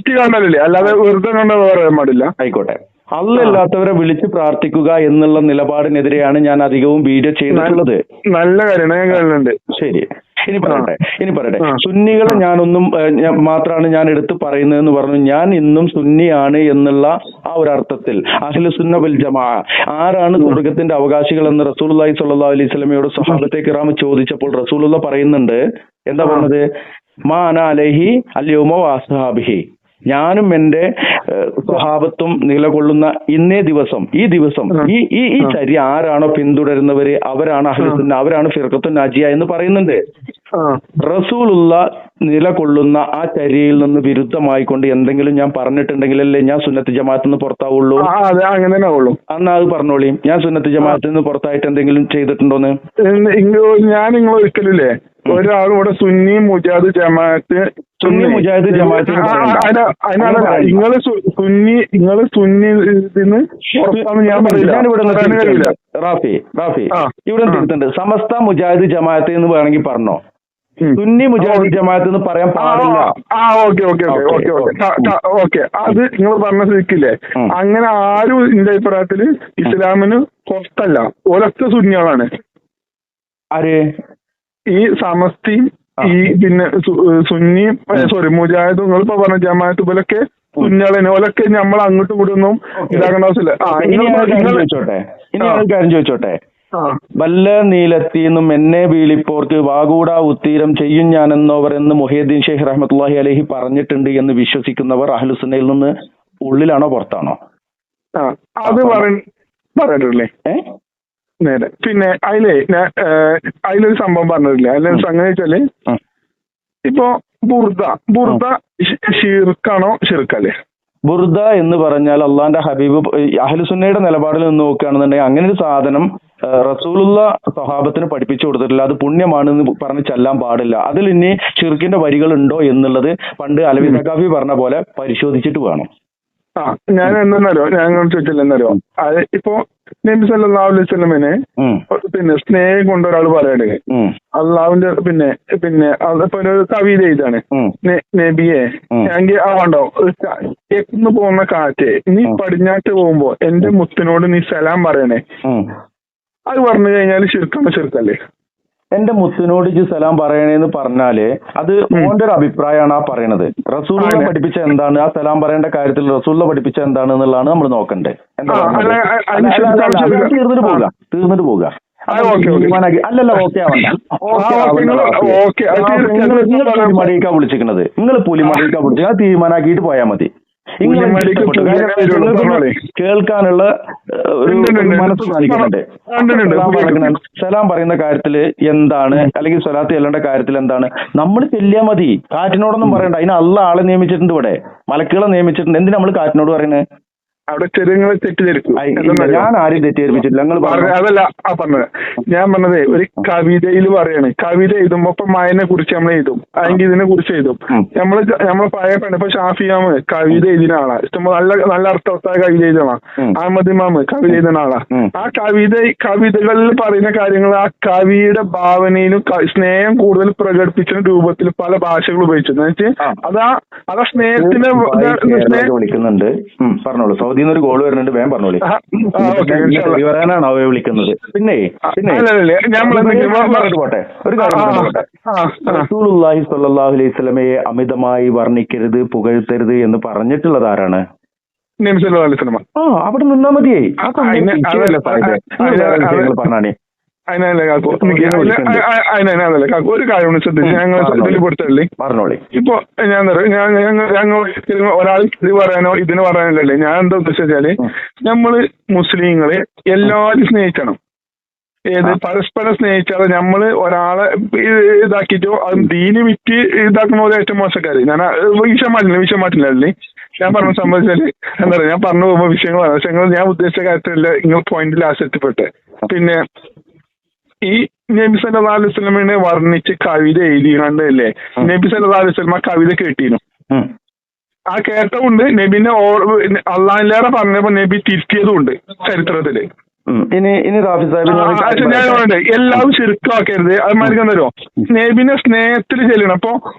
അല്ലാതെ വെറുതെ പറയാൻ പാടില്ല. ആയിക്കോട്ടെ. അല്ലാത്തവരെ വിളിച്ച് പ്രാർത്ഥിക്കുക എന്നുള്ള നിലപാടിനെതിരെയാണ് ഞാൻ അധികവും വീഡിയോ ചെയ്തിട്ടുള്ളത്. നല്ല കാര്യമാണ്. ശരി, ഇനി പറയട്ടെ. സുന്നികളെ ഞാനൊന്നും മാത്രമാണ് ഞാൻ എടുത്ത് പറയുന്നതെന്ന് പറഞ്ഞു. ഞാൻ ഇന്നും സുന്നിയാണ് എന്നുള്ള ആ ഒരു അർത്ഥത്തിൽ അഹ്ലുസുന്ന വൽ ജമാഅ ആരാണ് സ്വർഗത്തിന്റെ അവകാശികൾ എന്ന് റസൂലുള്ളാഹി സ്വല്ലല്ലാഹു അലൈഹി വസല്ലമയോട് സ്വഹാബത്തെ കിറാം ചോദിച്ചപ്പോൾ റസൂലുള്ള പറയുന്നുണ്ട്, എന്താ പറഞ്ഞത്? മാ അന അലൈഹി അൽയൗമ വഅസ്ഹാബിഹി, ഞാനും എന്റെ സ്വഹാബത്തും നിലകൊള്ളുന്ന ഈ ദിവസം ഈ ചര്യ ആരാണോ പിന്തുടരുന്നവര് അവരാണ് അഹ്ലുസുന്ന, അവരാണ് ഫിർഖത്തുൻ നാജിയ എന്ന് പറയുന്നുണ്ട്. റസൂലുള്ള നിലകൊള്ളുന്ന ആ ചര്യയിൽ നിന്ന് വിരുദ്ധമായിക്കൊണ്ട് എന്തെങ്കിലും ഞാൻ പറഞ്ഞിട്ടുണ്ടെങ്കിലല്ലേ ഞാൻ സുന്നത്ത് ജമാഅത്തിൽ നിന്ന് പുറത്താവുള്ളൂ. അന്നാ അത് പറഞ്ഞോളി. ഞാൻ സുന്നത്ത് ജമാഅത്തിൽ നിന്ന് പുറത്തായിട്ട് എന്തെങ്കിലും ചെയ്തിട്ടുണ്ടോന്ന്? ഞാൻ നിങ്ങൾ ഒരിക്കലില്ലേ ഒരാൾ ഇവിടെ സുന്നി മുജാഹിദ് ജമാഅത്ത് നിങ്ങള് സുന്നി ഞാൻ പറയില്ല. റാഫി ഇവിടെ തിരുത്തുണ്ട്. സമസ്ത മുജാഹിദ് ജമാഅത്ത് എന്ന് വേണമെങ്കിൽ പറഞ്ഞോ, സുന്നി മുജാഹിദ് ജമാഅത്ത് എന്ന് പറയാൻ പാടില്ല. ഓക്കെ. അത് നിങ്ങൾ പറഞ്ഞ സ്ഥിതിക്കില്ലേ, അങ്ങനെ ആരും എന്റെ അഭിപ്രായത്തില് ഇസ്ലാമിന് പുറത്തല്ല, ഓരൊക്കെ സുന്നികളാണ്. ആര്? ഈ സമസ്തയും ഈ പിന്നെ സുന്നിയും മുജാഹിദും നിങ്ങളിപ്പോ പറഞ്ഞ ജമാഅത്ത് ഇവരൊക്കെ സുന്നികളെ ഓലൊക്കെ നമ്മൾ അങ്ങോട്ടും കൂടി ഒന്നും ഇതാക്കേണ്ട ആവശ്യമില്ല. കാര്യം ചോദിച്ചോട്ടെ. വല്ല നീലത്തീന്നും എന്നെ വീളിപ്പോർക്ക് വാകൂടാ ഉത്തീരം ചെയ്യും ഞാനെന്നവർ എന്ന് മുഹീദ്ദീൻ ഷെയ്ഖ് റഹ്മത്തുള്ളാഹി അലൈഹി പറഞ്ഞിട്ടുണ്ട് എന്ന് വിശ്വസിക്കുന്നവർ അഹ്ലുസുന്നയിൽ നിന്ന് ഉള്ളിലാണോ പുറത്താണോ? അത് പറഞ്ഞിട്ടില്ലേ? നേരെ. പിന്നെ അതിലൊരു സംഭവം പറഞ്ഞിട്ടില്ല. അതിലൊരു സംഗതി വെച്ചാല് ഇപ്പൊ ബുർദ ഷിർക്കാണോ ഷിർക്കല്ലേ? ബുർദ എന്ന് പറഞ്ഞാൽ അള്ളാന്റെ ഹബീബ് അഹ്ലുസുന്നയുടെ നിലപാടിൽ നിന്ന് നോക്കുകയാണെന്നുണ്ടെങ്കിൽ അങ്ങനെ ഒരു സാധനം റസൂലുള്ള സ്വഹാബത്തിന് പഠിപ്പിച്ചു കൊടുത്തിട്ടില്ല. അത് പുണ്യമാണെന്ന് പറഞ്ഞ് ചെല്ലാൻ പാടില്ല. അതിൽ ഇനി ഷിർക്കിന്റെ വരികൾ ഉണ്ടോ എന്നുള്ളത് പണ്ട് അലവി സഖാഫി പറഞ്ഞ പോലെ പരിശോധിച്ചിട്ട് വേണം. ഞാൻ എന്താന്നറിയോ, ഞാൻ ചോദിച്ചില്ലെന്നറിയോ, അത് ഇപ്പൊ നബി സല്ലല്ലാഹു അലൈഹി വസല്ലമനെ പിന്നെ സ്നേഹം കൊണ്ട് ഒരാൾ പറയണേ അള്ളാഹുവിന്റെ പിന്നെ അതിപ്പോ ഒരു കവിത എഴുതാണ്, നബിയെ എങ്കിൽ ആവണ്ടോ തെക്കുന്ന് പോകുന്ന കാറ്റ് നീ പടിഞ്ഞാട്ട് പോകുമ്പോ എന്റെ മുത്തിനോട് നീ സലാം പറയണേ. അത് പറഞ്ഞു കഴിഞ്ഞാൽ ഷിർക്കല്ലേ? എന്റെ മുത്തിനോട് ഇജ്ജ് സലാം പറയണേന്ന് പറഞ്ഞാല് അത് ഓന്റെ ഒരു അഭിപ്രായമാണ് ആ പറയണത്. റസൂലുള്ള പഠിപ്പിച്ച എന്താണ്, ആ സലാം പറയേണ്ട കാര്യത്തിൽ റസൂലുള്ള പഠിപ്പിച്ച എന്താണ് എന്നുള്ളതാണ് നമ്മൾ നോക്കണ്ടേ. തീർന്നിട്ട് പോവുക. അല്ലല്ല, ഓക്കെ ആവണ്ട. നിങ്ങൾ പുലിമടിക്കാ വിളിച്ചിരിക്കുന്നത്, നിങ്ങൾ പുലിമടിക്കാ വിളിച്ചത് അത് തീരുമാനാക്കിയിട്ട് പോയാൽ മതി. കേൾക്കാനുള്ള ഒരു മനസ്സ് കാണിക്കുന്നുണ്ട്. സലാം പറയുന്ന കാര്യത്തില് എന്താണ്, അല്ലെങ്കിൽ സ്വലാത്ത് ചെല്ലേണ്ട കാര്യത്തിൽ എന്താണ്, നമ്മൾ ചെല്ലിയാൽ മതി. കാറ്റിനോടൊന്നും പറയണ്ട. അതിന് അള്ളാഹ് ആളെ നിയമിച്ചിട്ടുണ്ട്, ഇവിടെ മലക്കുകളെ നിയമിച്ചിട്ടുണ്ട്. എന്തിനാ നമ്മൾ കാറ്റിനോട് പറയുന്നത്? അവിടെ ചെറുങ്ങളെ തെറ്റിദ്ധരിക്കും. ഞാൻ ആരും തെറ്റിദ്ധരിപ്പിച്ചില്ല. അതല്ല പറഞ്ഞത്. ഞാൻ പറഞ്ഞത് ഒരു കവിതയിൽ പറയാണ്. കവിത എഴുതുമ്പോ ഇപ്പൊ മയനെ കുറിച്ച് നമ്മൾ എഴുതും, അല്ലെങ്കിൽ ഇതിനെ കുറിച്ച് എഴുതും. നമ്മളെ പഴയ ഇപ്പൊ ഷാഫിയാമ് കവിത എഴുതുന്ന ആളാ, ഇഷ്ടംപോലെ നല്ല അർത്ഥവത്തായ കവിത എഴുതണം. അഹമ്മദ് ഇമാമ് കവിത എഴുതുന്ന ആളാ. ആ കവിതകളിൽ പറയുന്ന കാര്യങ്ങൾ ആ കവിയുടെ ഭാവനയിലും സ്നേഹം കൂടുതൽ പ്രകടിപ്പിച്ച രൂപത്തിൽ പല ഭാഷകൾ ഉപയോഗിച്ചു. അതാ സ്നേഹത്തിന്റെ വിളിക്കുന്നുണ്ട്. പറഞ്ഞോളൂ. സൗദിയിൽ നിന്ന് ഒരു കോള് വരുന്നുണ്ട്, വേഗം പറഞ്ഞോളൂ. വരാനാണോ അവയെ വിളിക്കുന്നത്? പിന്നെ പോട്ടെ, ഒരു കാര്യം റസൂലുള്ളാഹി സ്വല്ലല്ലാഹു അലൈഹി വസല്ലമയെ അമിതമായി വർണ്ണിക്കരുത്, പുകഴ്ത്തരുത് എന്ന് പറഞ്ഞിട്ടുള്ളത് ആരാണ്? അവിടെ നിന്നാ മതിയേ. പറഞ്ഞാണേ അതിനല്ലേ കാക്കു അതിനല്ലേ കാക്കു ഒരു കാര്യം ശ്രദ്ധിച്ചു ഞങ്ങൾ ഇതിൽ കൊടുത്തല്ലേ പറഞ്ഞോളി. ഇപ്പൊ ഞങ്ങൾ ഒരാൾ ഇത് പറയാനോ ഇതിന് പറയാനല്ലേ ഞാൻ എന്താ ഉദ്ദേശിച്ചാല് നമ്മള് മുസ്ലിങ്ങള് എല്ലാവരും സ്നേഹിക്കണം. ഏത് പരസ്പരം സ്നേഹിച്ചാൽ നമ്മള് ഒരാളെ ഇതാക്കിട്ടോ അത് ദീന് വിറ്റ് ഇതാക്കുന്ന പോലെ ഏറ്റവും മോശക്കാര്. ഞാൻ വിഷയം മാറ്റില്ലേ ഞാൻ പറഞ്ഞ സംബന്ധിച്ചാല് എന്താ പറയാ ഞാൻ പറഞ്ഞു പോകുമ്പോ വിഷയങ്ങളാണ്. പക്ഷെ ഞാൻ ഉദ്ദേശിച്ച കാര്യത്തിലല്ല നിങ്ങൾ പോയിന്റ് ലാസ്റ്റ് എത്തിപ്പെട്ടെ. പിന്നെ ഈ നബി സല്ലല്ലാഹു അലൈഹി വസല്ലമയെ വർണ്ണിച്ച് കവിത എഴുതിയല്ലേ നബി സല്ലല്ലാഹു അലൈഹി വസല്ലമ കവിത കേട്ടിരുന്നു. ആ കേട്ടതുകൊണ്ട് നബിനെ അള്ളാഹിലേറെ പറഞ്ഞപ്പോ നബി തിരുത്തിയതുകൊണ്ട് ചരിത്രത്തില്. ഇനി റാഫി സാഹിബ് ഞാൻ എല്ലാവരും ശിർക്കാക്കരുത്. അതുമാതിരി എന്തോ നബിനെ സ്നേഹത്തിൽ ചെല്ലണം. അപ്പൊ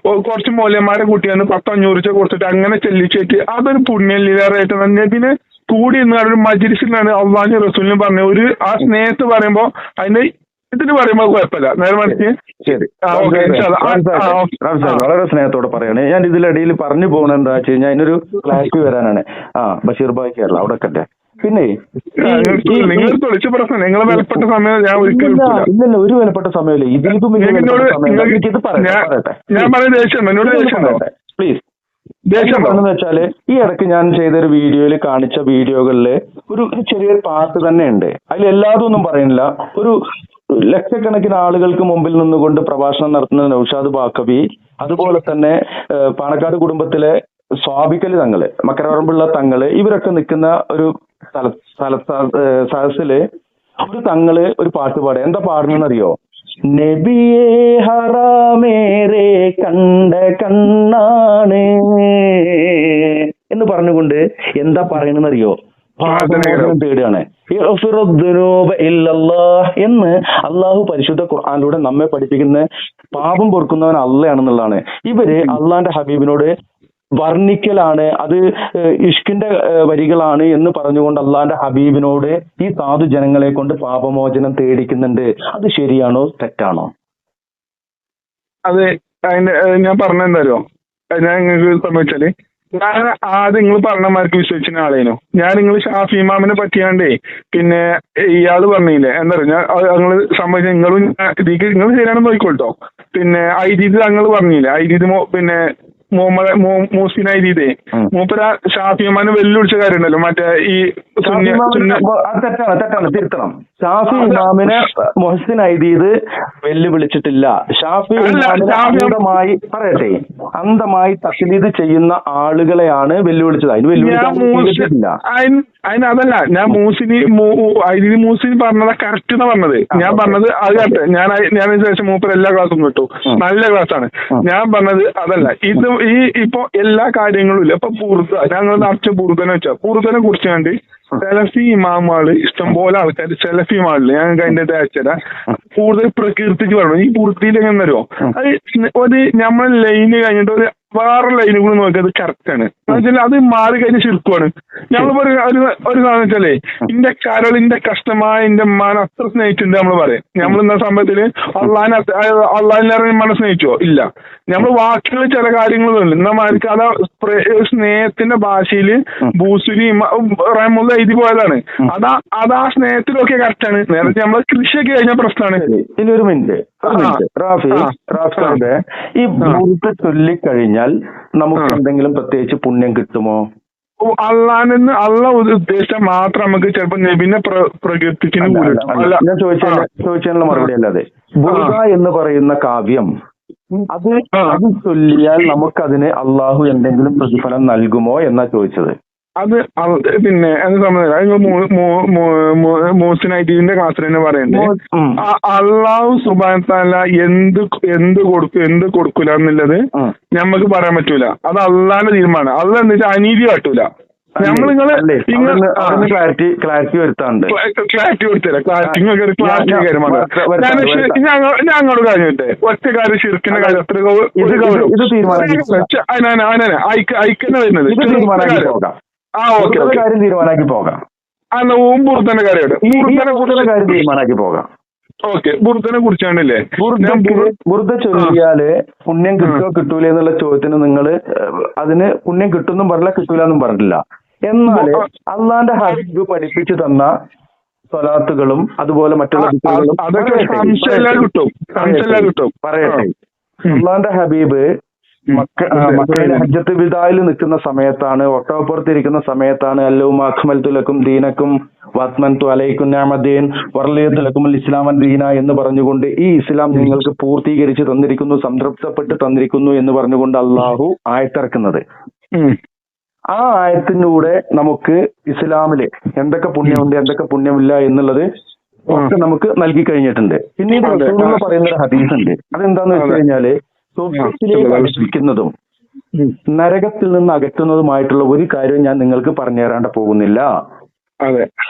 കുറച്ച് മൂല്യന്മാരെ കൂട്ടിയാണ് 100-500 കൊടുത്തിട്ട് അങ്ങനെ ചെല്ലിച്ചിട്ട് അതൊരു പുണ്യലേറായിട്ട് നബിനെ കൂടി നിന്ന് ഒരു മജ്‌ലിസിലാണ് അള്ളാഹു റസൂലിനും പറഞ്ഞ ഒരു ആ സ്നേഹത്ത് പറയുമ്പോ അതിന്റെ ഇതിന് പറയുമ്പോ കുഴപ്പമില്ല. നേരെ മറിച്ച് വളരെ സ്നേഹത്തോടെ പറയണേ. ഞാൻ ഇതിലിടയിൽ പറഞ്ഞു പോകണ എന്താ വെച്ച് കഴിഞ്ഞാൽ അതിനൊരു ക്ലാരിറ്റി വരാനാണ്. ബഷീർ ഭായ് കേരള അവിടെ കണ്ടേ. പിന്നെ നിങ്ങൾ വിളിച്ച പ്രശ്നം നിങ്ങളെ വിലപ്പെട്ട സമയം ഞാൻ ഒരിക്കലും ഇല്ലല്ല ഒരു വിലപ്പെട്ട സമയമില്ല. ഞാൻ പറയുന്ന ദേഷ്യം എന്നോട് ദേഷ്യം പ്ലീസ്. ദേഷ്യം എന്താണെന്ന് വെച്ചാല് ഈ ഇടയ്ക്ക് ഞാൻ ചെയ്തൊരു വീഡിയോയിൽ കാണിച്ച വീഡിയോകളില് ഒരു ചെറിയൊരു പാർട്ട് തന്നെ ഉണ്ട്. അതിൽ എല്ലാതും ഒന്നും പറയുന്നില്ല. ഒരു ലക്ഷക്കണക്കിന് ആളുകൾക്ക് മുമ്പിൽ നിന്നുകൊണ്ട് പ്രഭാഷണം നടത്തുന്ന നൗഷാദ് ബാക്കവി, അതുപോലെ തന്നെ പാണക്കാട് കുടുംബത്തിലെ സ്വാഭിക്കല് തങ്ങള്, മക്കരപറമ്പുള്ള തങ്ങള്, ഇവരൊക്കെ നിൽക്കുന്ന ഒരു സദസ്സില് ഒരു തങ്ങള് ഒരു പാട്ട് പാടുക. എന്താ പാടുന്നറിയോ? നബിയേ ഹറാമേറെ കണ്ട കണ്ണാണ് എന്ന് പറഞ്ഞുകൊണ്ട് എന്താ പറയണെന്നറിയോ? പാപമോചനം തേടുകയാണ് എന്ന് അള്ളാഹു പരിശുദ്ധ ഖുർആനിലൂടെ നമ്മെ പഠിപ്പിക്കുന്ന പാപം പൊറുക്കുന്നവൻ അള്ളയാണെന്നുള്ളതാണ്. ഇവര് അള്ളാന്റെ ഹബീബിനോട് വർണ്ണിക്കലാണ്, അത് ഇഷ്കിന്റെ വരികളാണ് എന്ന് പറഞ്ഞുകൊണ്ട് അള്ളാന്റെ ഹബീബിനോട് ഈ സാധു ജനങ്ങളെ കൊണ്ട് പാപമോചനം തേടിക്കുന്നുണ്ട്. അത് ശരിയാണോ തെറ്റാണോ? അതെ, അതിന്റെ ഞാൻ പറഞ്ഞെന്താരോ, ഞാൻ നിങ്ങൾക്ക് സംഭവിച്ചാല് ഞാൻ ആദ്യം നിങ്ങൾ പറഞ്ഞമാർക്ക് വിശ്വസിച്ച ആളേനു. ഞാൻ നിങ്ങൾ ഷാഫി ഇമാമിനെ പറ്റിയാണ്ടേ പിന്നെ ഇയാള് പറഞ്ഞില്ലേ എന്താ പറയുക, നിങ്ങൾ സംബന്ധിച്ച നിങ്ങളും ഇതിക്ക് നിങ്ങൾ ശരിയാണെന്ന് നോക്കിക്കോട്ടോ. പിന്നെ ഐദീദ് തങ്ങൾ പറഞ്ഞില്ലേ, ഐദീദ് പിന്നെ മൂസിൻ ഐദീദേ മൂപ്പര ഷാഫി ഇമാമിനെ വെല്ലുവിളിച്ച കാര്യമുണ്ടല്ലോ, മറ്റേ ഈ തെറ്റാണ് തിരുത്തണം. ഷാഫി ഇമാമിനെ മുഹസിൻ ഐദീദ് വെല്ലുവിളിച്ചിട്ടില്ല. ഷാഫി അന്ധമായി പറയട്ടെ, അന്ധമായി തഖ്ലീദ് ചെയ്യുന്ന ആളുകളെയാണ് വെല്ലുവിളിച്ചത്. അതിന് വെല്ലുവിളിച്ചിട്ടില്ല. അതല്ല ഞാൻ ഐദീദ് മൂസിനി പറഞ്ഞത് കറക്റ്റ് എന്നാ പറഞ്ഞത്. ഞാൻ പറഞ്ഞത് അത് കറക്റ്റ്. ഞാൻ ശേഷം മൂപ്പർ എല്ലാ ക്ലാസ്സും കിട്ടു, നല്ല ക്ലാസ്സാണ്. ഞാൻ പറഞ്ഞത് അതല്ല. ഇത് ഇപ്പൊ എല്ലാ കാര്യങ്ങളും ഇല്ല. ഇപ്പൊ ഞങ്ങൾ നിറച്ച ബുർദനെ വെച്ചാ ബുർദനെ കുറിച്ച് കണ്ട് സെലഫി ഇമാമുകള് ഇഷ്ടംപോലെ ആൾക്കാർ സെലഫി ഇമാമില് ഞങ്ങൾക്ക് അതിന്റെ അയച്ചത കൂടുതൽ പ്രകീർത്തിച്ച് പറഞ്ഞു. ഈ ബുർദിയിൽ എങ്ങനെ തരുമോ അത് ഒരു നമ്മളെ ലൈന് കഴിഞ്ഞിട്ട് ഒരു വേറെ ലൈനും കൂടി നോക്കിയത് കറക്റ്റ് ആണ്. അത് മാറി കഴിഞ്ഞ ശിർക്കുവാണ്. ഞങ്ങളിപ്പോ ഒരു സാധനം വെച്ചാലേ ഇന്റെ കരളിന്റെ കഷ്ടമായ എന്റെ ഉമ്മാനെ അത്ര സ്നേഹിച്ചിട്ടുണ്ട് നമ്മൾ പറയും. നമ്മൾ ഇന്ന സമയത്തില് അള്ളാഹിനെ ഉമ്മാനെ സ്നേഹിച്ചോ? ഇല്ല. നമ്മൾ വാക്കുകൾ ചില കാര്യങ്ങളുണ്ട്. എന്നമാർക്ക് അത് സ്നേഹത്തിന്റെ ഭാഷയില് ഭൂസുരി റഹ്മുല്ല എഴുതി പോയതാണ്. അതാ സ്നേഹത്തിലൊക്കെ കറക്റ്റാണ്. നേരത്തെ നമ്മള് കൃഷിയൊക്കെ കഴിഞ്ഞ പ്രശ്നമാണ്. ഇനി ഒരു മിനിറ്റ് റാഫി ഈ ബുർദ ചൊല്ലിക്കഴിഞ്ഞാൽ നമുക്ക് എന്തെങ്കിലും പ്രത്യേകിച്ച് പുണ്യം കിട്ടുമോ? അള്ളാഹ് ഉദ്ദേശിച്ചാൽ മാത്രം നമുക്ക് ചിലപ്പോ നബിനെ പ്രകീർത്തിക്കുന്നു. ഞാൻ ചോദിച്ചതിനുള്ള മറുപടി അല്ലാതെ ബുർദ എന്ന് പറയുന്ന കാവ്യം അത് ചൊല്ലിയാൽ നമുക്കതിന് അള്ളാഹു എന്തെങ്കിലും പ്രതിഫലം നൽകുമോ എന്നാ ചോദിച്ചത്. അത് പിന്നെ എന്ന് സംബന്ധിച്ച മോസിനായിട്ട് ക്ലാസ്സിൽ തന്നെ പറയുന്നത് അള്ളാഹു സുബ്ഹാനഹു വ തആല എന്ത് കൊടുക്കും എന്ത് കൊടുക്കൂല എന്നുള്ളത് ഞമ്മക്ക് പറയാൻ പറ്റൂല. അത് അള്ളാന്റെ തീരുമാനം. അള്ളാഹ് എന്താ വെച്ചാൽ അനീതി കാട്ടൂല. ക്ലാരിറ്റി വരുത്താറുണ്ട്. ക്ലാരിറ്റി കൊടുത്തരാം. ഞങ്ങളോട് കാര്യമില്ലേ ഒറ്റ കാര്യം ശിർക്കിന്റെ കാര്യം അത്ര ഐക്യന്നെ വരുന്നത്. ഓക്കെ കാര്യം തീരുമാനാക്കി പോകാം. ബുർദന്റെ കാര്യമുണ്ട്. കാര്യം തീരുമാനാക്കി പോകാം. ഓക്കെ, ബുർദനെ കുറിച്ചാണല്ലേ. ബുർദ ചൊല്ലിയാല് പുണ്യം കിട്ടുമോ കിട്ടൂല എന്നുള്ള ചോദ്യത്തിന് നിങ്ങള് അതിന് പുണ്യം കിട്ടുമെന്നും പറഞ്ഞില്ല കിട്ടൂല എന്നും പറഞ്ഞില്ല. എന്നാൽ അള്ളാന്റെ ഹബീബ് പഠിപ്പിച്ചു തന്ന സ്വലാത്തുകളും അതുപോലെ മറ്റുള്ള ദിക്റുകളും അതൊക്കെ സംശയമില്ലാതെ കിട്ടും. സംശയമില്ലാതെ കിട്ടും. പറയട്ടെ. അള്ളാന്റെ ഹബീബ് മക്കയുടെ ഹജ്ജത്ത് വിദായിൽ നിൽക്കുന്ന സമയത്താണ്, ഒട്ടകപ്പുറത്തിരിക്കുന്ന സമയത്താണ് അല്ലവും അഖ്മൽത്തുലക്കും ദീനക്കും വത്മൻതു അലൈക്കും നിഅമതീൻ വറളിയത്തുലക്കും ഇസ്ലാമൻ ദീന എന്ന് പറഞ്ഞുകൊണ്ട് ഈ ഇസ്ലാം നിങ്ങൾക്ക് പൂർത്തീകരിച്ച് തന്നിരിക്കുന്നു, സംതൃപ്തപ്പെട്ട് തന്നിരിക്കുന്നു എന്ന് പറഞ്ഞുകൊണ്ട് അള്ളാഹു ആയത്തിറക്കുന്നത്. ആ ആയത്തിലൂടെ നമുക്ക് ഇസ്ലാമില് എന്തൊക്കെ പുണ്യമുണ്ട് എന്തൊക്കെ പുണ്യമില്ല എന്നുള്ളത് ഒക്കെ നമുക്ക് നൽകി കഴിഞ്ഞിട്ടുണ്ട്. പിന്നീട് റസൂൽ എന്ന് പറയുന്ന ഒരു ഹദീസ് ഉണ്ട്. അതെന്താന്ന് വെച്ച് കഴിഞ്ഞാല് സ്വർഗ്ഗത്തിലേക്ക് അടുപ്പിക്കുന്നതും നരകത്തിൽ നിന്ന് അകറ്റുന്നതുമായിട്ടുള്ള ഒരു കാര്യം ഞാൻ നിങ്ങൾക്ക് പറഞ്ഞു തരാണ്ട് പോകുന്നില്ല.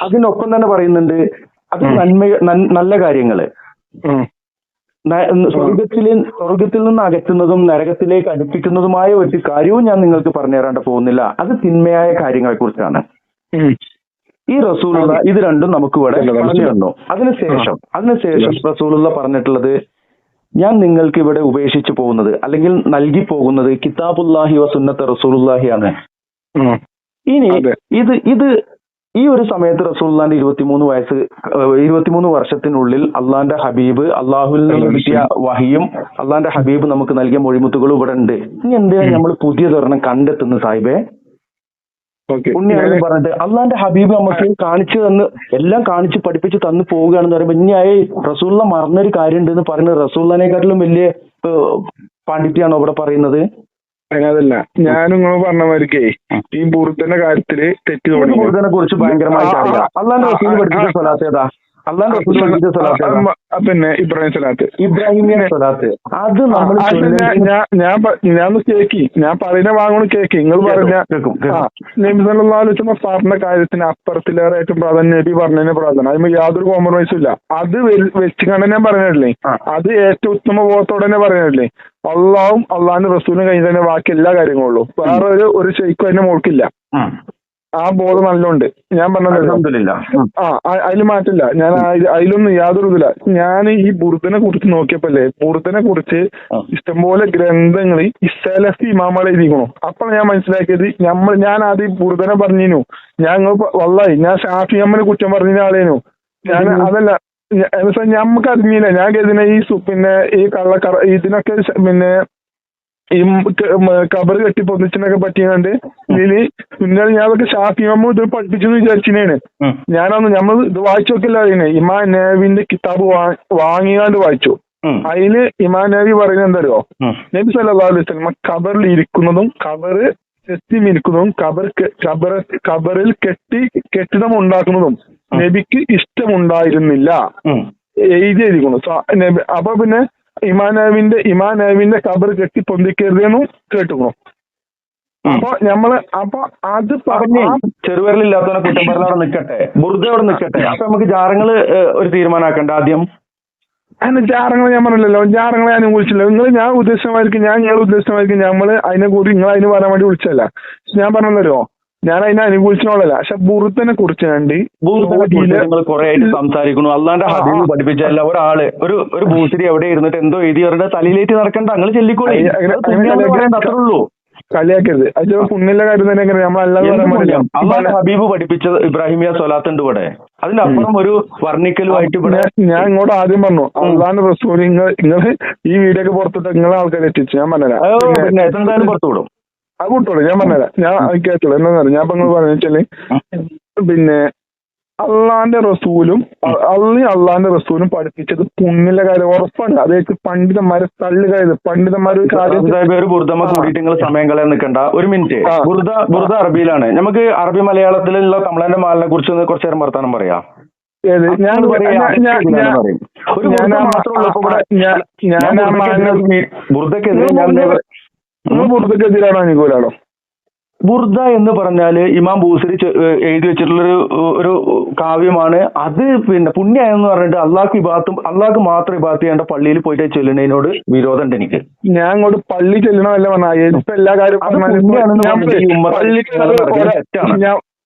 അതിനൊപ്പം തന്നെ പറയുന്നുണ്ട് അത് നല്ല കാര്യങ്ങള് സ്വർഗത്തിൽ നിന്ന് അകറ്റുന്നതും നരകത്തിലേക്ക് അടുപ്പിക്കുന്നതുമായ ഒരു കാര്യവും ഞാൻ നിങ്ങൾക്ക് പറഞ്ഞു തരാണ്ട് പോകുന്നില്ല. അത് തിന്മയായ കാര്യങ്ങളെ കുറിച്ചാണ്. ഈ റസൂലുള്ള ഇത് രണ്ടും നമുക്ക് ഇവിടെ പറഞ്ഞു തന്നു. അതിനുശേഷം റസൂലുള്ള പറഞ്ഞിട്ടുള്ളത് ഞാൻ നിങ്ങൾക്ക് ഇവിടെ ഉപേക്ഷിച്ചു പോകുന്നത് അല്ലെങ്കിൽ നൽകി പോകുന്നത് കിതാബുല്ലാഹി വ സുന്നത്ത് റസൂലുള്ളാഹിയാണ്. ഇനി ഇത് ഈ ഒരു സമയത്ത് റസൂലുള്ളാന്റെ 23 വർഷത്തിനുള്ളിൽ അള്ളാന്റെ ഹബീബ് അള്ളാഹുവിൽ നിന്ന് കിട്ടിയ വഹിയും അള്ളാന്റെ ഹബീബ് നമുക്ക് നൽകിയ മൊഴിമുത്തുകളും ഇവിടെ ഉണ്ട്. ഇനി എന്തിനാണ് നമ്മൾ പുതിയതൊരെണ്ണം കണ്ടെത്തുന്നത് സാഹിബേ? പുണ്യാണെന്ന് പറഞ്ഞിട്ട് അള്ളാന്റെ ഹബീബ് നമുക്ക് കാണിച്ചു തന്ന് എല്ലാം കാണിച്ച് പഠിപ്പിച്ച് തന്നു പോവുകയാണെന്ന് പറയുമ്പോ ഇനിയായി റസൂള്ള മറന്നൊരു കാര്യം ഉണ്ട് എന്ന് പറയുന്നത് റസൂള്ളനെക്കാട്ടിലും വലിയ പാണ്ഡിത്യാണോ ഇവിടെ പറയുന്നത്? അതിനതല്ല, ഞാനും നിങ്ങൾ പറഞ്ഞ മാതിരിക്കേ ഈ ബുർദന്റെ കാര്യത്തില് തെറ്റ് തോന്നി. ബുർദനെ കുറിച്ച് ഭയങ്കരമായിട്ട് അറിയാം. അള്ളാന്റെ റസൂൽ പഠിപ്പിച്ച സ്വലാത്ത് ഏതാ? പിന്നെ ഇബ്രാഹിം സ്വലാത്ത്, ഇബ്രാഹിമിയ സ്വലാത്ത്. അത് നമ്മൾ ഞാൻ കേക്കി, ഞാൻ പറയുന്ന വാങ്ങണം കേക്കി. നിങ്ങൾ പറഞ്ഞ നബി സല്ലല്ലാഹു അലൈഹി വസല്ലം പറഞ്ഞ കാര്യത്തിന് അപ്പുറത്തിലേറെയായിട്ടും പ്രാധാന്യം നബി പറഞ്ഞതിന് പ്രാധാന്യം, അതിന് യാതൊരു കോംപ്രമൈസും ഇല്ല. അത് വെച്ച് കണ്ട് ഞാൻ പറഞ്ഞിട്ടില്ലേ, അത് ഏറ്റവും ഉത്തമ ബോധത്തോടെ തന്നെ പറഞ്ഞിട്ടില്ലേ. അള്ളാഹും അള്ളാഹിന്റെ റസൂലിനും കഴിഞ്ഞ തന്നെ ബാക്കി എല്ലാ കാര്യങ്ങളും ഉള്ളൂ. വേറെ ഒരു ശൈക്കും അതിന്റെ മോൾക്കില്ല. ആ ബോധം നല്ലോണ്ട്. ഞാൻ പറഞ്ഞത് അതിൽ മാറ്റില്ല. ഞാൻ അതിലൊന്നും യാതൊരു ഇതില്ല. ഞാൻ ഈ ബുർദനെ കുറിച്ച് നോക്കിയപ്പോല്ലേ, ബുർദനെ കുറിച്ച് ഇഷ്ടംപോലെ ഗ്രന്ഥങ്ങൾ ഈ സലഫി ഇമാമുകൾ എഴുതിക്കണു. അപ്പൊ ഞാൻ മനസ്സിലാക്കിയത് ഞാൻ ആദ്യം ബുർദനെ പറഞ്ഞിരുന്നു, വല്ലാഹി ഞാൻ ഷാഫി അമ്മനെ കുറ്റം പറഞ്ഞ ആളേനു ഞാൻ. അതല്ല ഞമ്മക്ക് അറിഞ്ഞില്ല. ഞാൻ കരുതിന ഈ പിന്നെ ഈ ഇതിനൊക്കെ പിന്നെ ഈ കബറ് കെട്ടി പൊന്നിച്ചിനൊക്കെ പറ്റിയാണ്ട് ഇതില് പിന്നെ ഞാൻ അതൊക്കെ ഷാഫിയമ്മ ഇത് പഠിപ്പിച്ചെന്ന് വിചാരിച്ചിനാണ്. നമ്മൾ ഇത് വായിച്ചു നോക്കില്ല. അതിന് ഇമാം നബിന്റെ കിതാബ് വാങ്ങിയാണ്ട് വായിച്ചു. അതില് ഇമാം നബി പറയുന്നത് എന്തറിയോ, നബി സല്ലല്ലാഹു അലൈഹി വസല്ലം കബറിൽ ഇരിക്കുന്നതും കബറ് ചെത്തിമിരിക്കുന്നതും കബറിൽ കെട്ടിടം ഉണ്ടാക്കുന്നതും നബിക്ക് ഇഷ്ടമുണ്ടായിരുന്നില്ല എഴുതിയിരിക്കുന്നു. അപ്പൊ പിന്നെ ഇമാം നബിന്റെ കബർ കെട്ടി പൊന്തിക്കരുതെന്നും കേട്ടുക്കണു. അപ്പൊ അത് പറഞ്ഞ ചെറുവിരലില്ലാത്തവനെ കുറ്റം പറഞ്ഞവിടെ നിൽക്കട്ടെ, ബുർദയോടെ നിൽക്കട്ടെ. അപ്പൊ നമുക്ക് ജാറങ്ങള് ഒരു തീരുമാനമാക്കണ്ട ആദ്യം. അതിന് ജാറങ്ങൾ ഞാൻ പറഞ്ഞില്ലല്ലോ, ജാറങ്ങളെ ഞാൻ വിളിച്ചില്ല. ഞാൻ ഉദ്ദേശമായിരിക്കും നമ്മൾ അതിനെ കൂടി നിങ്ങൾ അതിന് പറയാൻ വേണ്ടി വിളിച്ചല്ല. ഞാൻ പറഞ്ഞല്ലോ, ഞാൻ അതിനെ അനുകൂലിച്ചോളല്ല. പക്ഷെ ബുർദനെ കുറിച്ച് നിങ്ങൾ കുറെ ആയിട്ട് സംസാരിക്കുന്നു. അള്ളാന്റെ ഹബീബ് പഠിപ്പിച്ചല്ല ഒരാള് ഒരു ഭൂശ്രീ എവിടെ ഇരുന്നിട്ട് എന്തോ എഴുതി അവരുടെ തലയിലേറ്റ് നടക്കണ്ട, നിങ്ങൾ ചെല്ലിക്കോളി. അത്രേ ഉള്ളൂ. കളിയാക്കരുത്. അത് പുണ്യല്ല കാര്യം തന്നെ. അള്ളാന്റെ ഹബീബ് പഠിപ്പിച്ച ഇബ്രാഹിമിയ സ്വലാത്ത് ഉണ്ട് ഇവിടെ. അതിനപ്പുറം ഒരു വർണ്ണിക്കലുമായിട്ട് ഇവിടെ ഞാൻ ഇങ്ങോട്ട് ആദ്യം പറഞ്ഞു അള്ളാന്റെ റസൂൽ നിങ്ങൾ ഈ വീഡിയോ ഒക്കെ പുറത്തിട്ട് നിങ്ങളെ ആൾക്കാരെ എത്തിച്ചു. ഞാൻ പറഞ്ഞുതരാം, എന്തായാലും പുറത്തു വിടും. അത് കൂട്ടോളൂ. ഞാൻ പറഞ്ഞുതരാം. ഞാൻ കേട്ടോളൂ. എന്താ ഞാൻ ഇപ്പൊ നിങ്ങൾ പറഞ്ഞു വെച്ചാല് പിന്നെ അള്ളാന്റെ റസൂലും പഠിപ്പിച്ചത് പുണ്യല്ല കാര്യം ഉറപ്പാണ്. അതായത് പണ്ഡിതന്മാരെ തള്ളുകയത് പണ്ഡിതന്മാർ കൂടിയിട്ട് നിങ്ങൾ സമയം കളയാൻ നിൽക്കണ്ട. ഒരു മിനിറ്റ്. ബുർദ അറബിയിലാണ്. നമുക്ക് അറബി മലയാളത്തിലുള്ള തമിഴന്റെ മാലിനെ കുറിച്ച് കുറച്ചു നേരം വർത്താനം പറയാം. ബുർദക്കെതിരാണോ അനുകൂലാണോ? ബുർദ എന്ന് പറഞ്ഞാല് ഇമാം ബൂസരി എഴുതി വെച്ചിട്ടുള്ളൊരു ഒരു കാവ്യമാണ്. അത് പിന്നെ പുണ്യെന്ന് പറഞ്ഞിട്ട് അള്ളാഹ്ക്ക് മാത്രം ഇബാദത്ത് ചെയ്യേണ്ട പള്ളിയിൽ പോയിട്ട് ചെല്ലുന്നതിനോട് വിരോധമുണ്ട് എനിക്ക്. ഞാൻ അങ്ങോട്ട് പള്ളി ചെല്ലണമല്ല പറഞ്ഞ എല്ലാ കാര്യം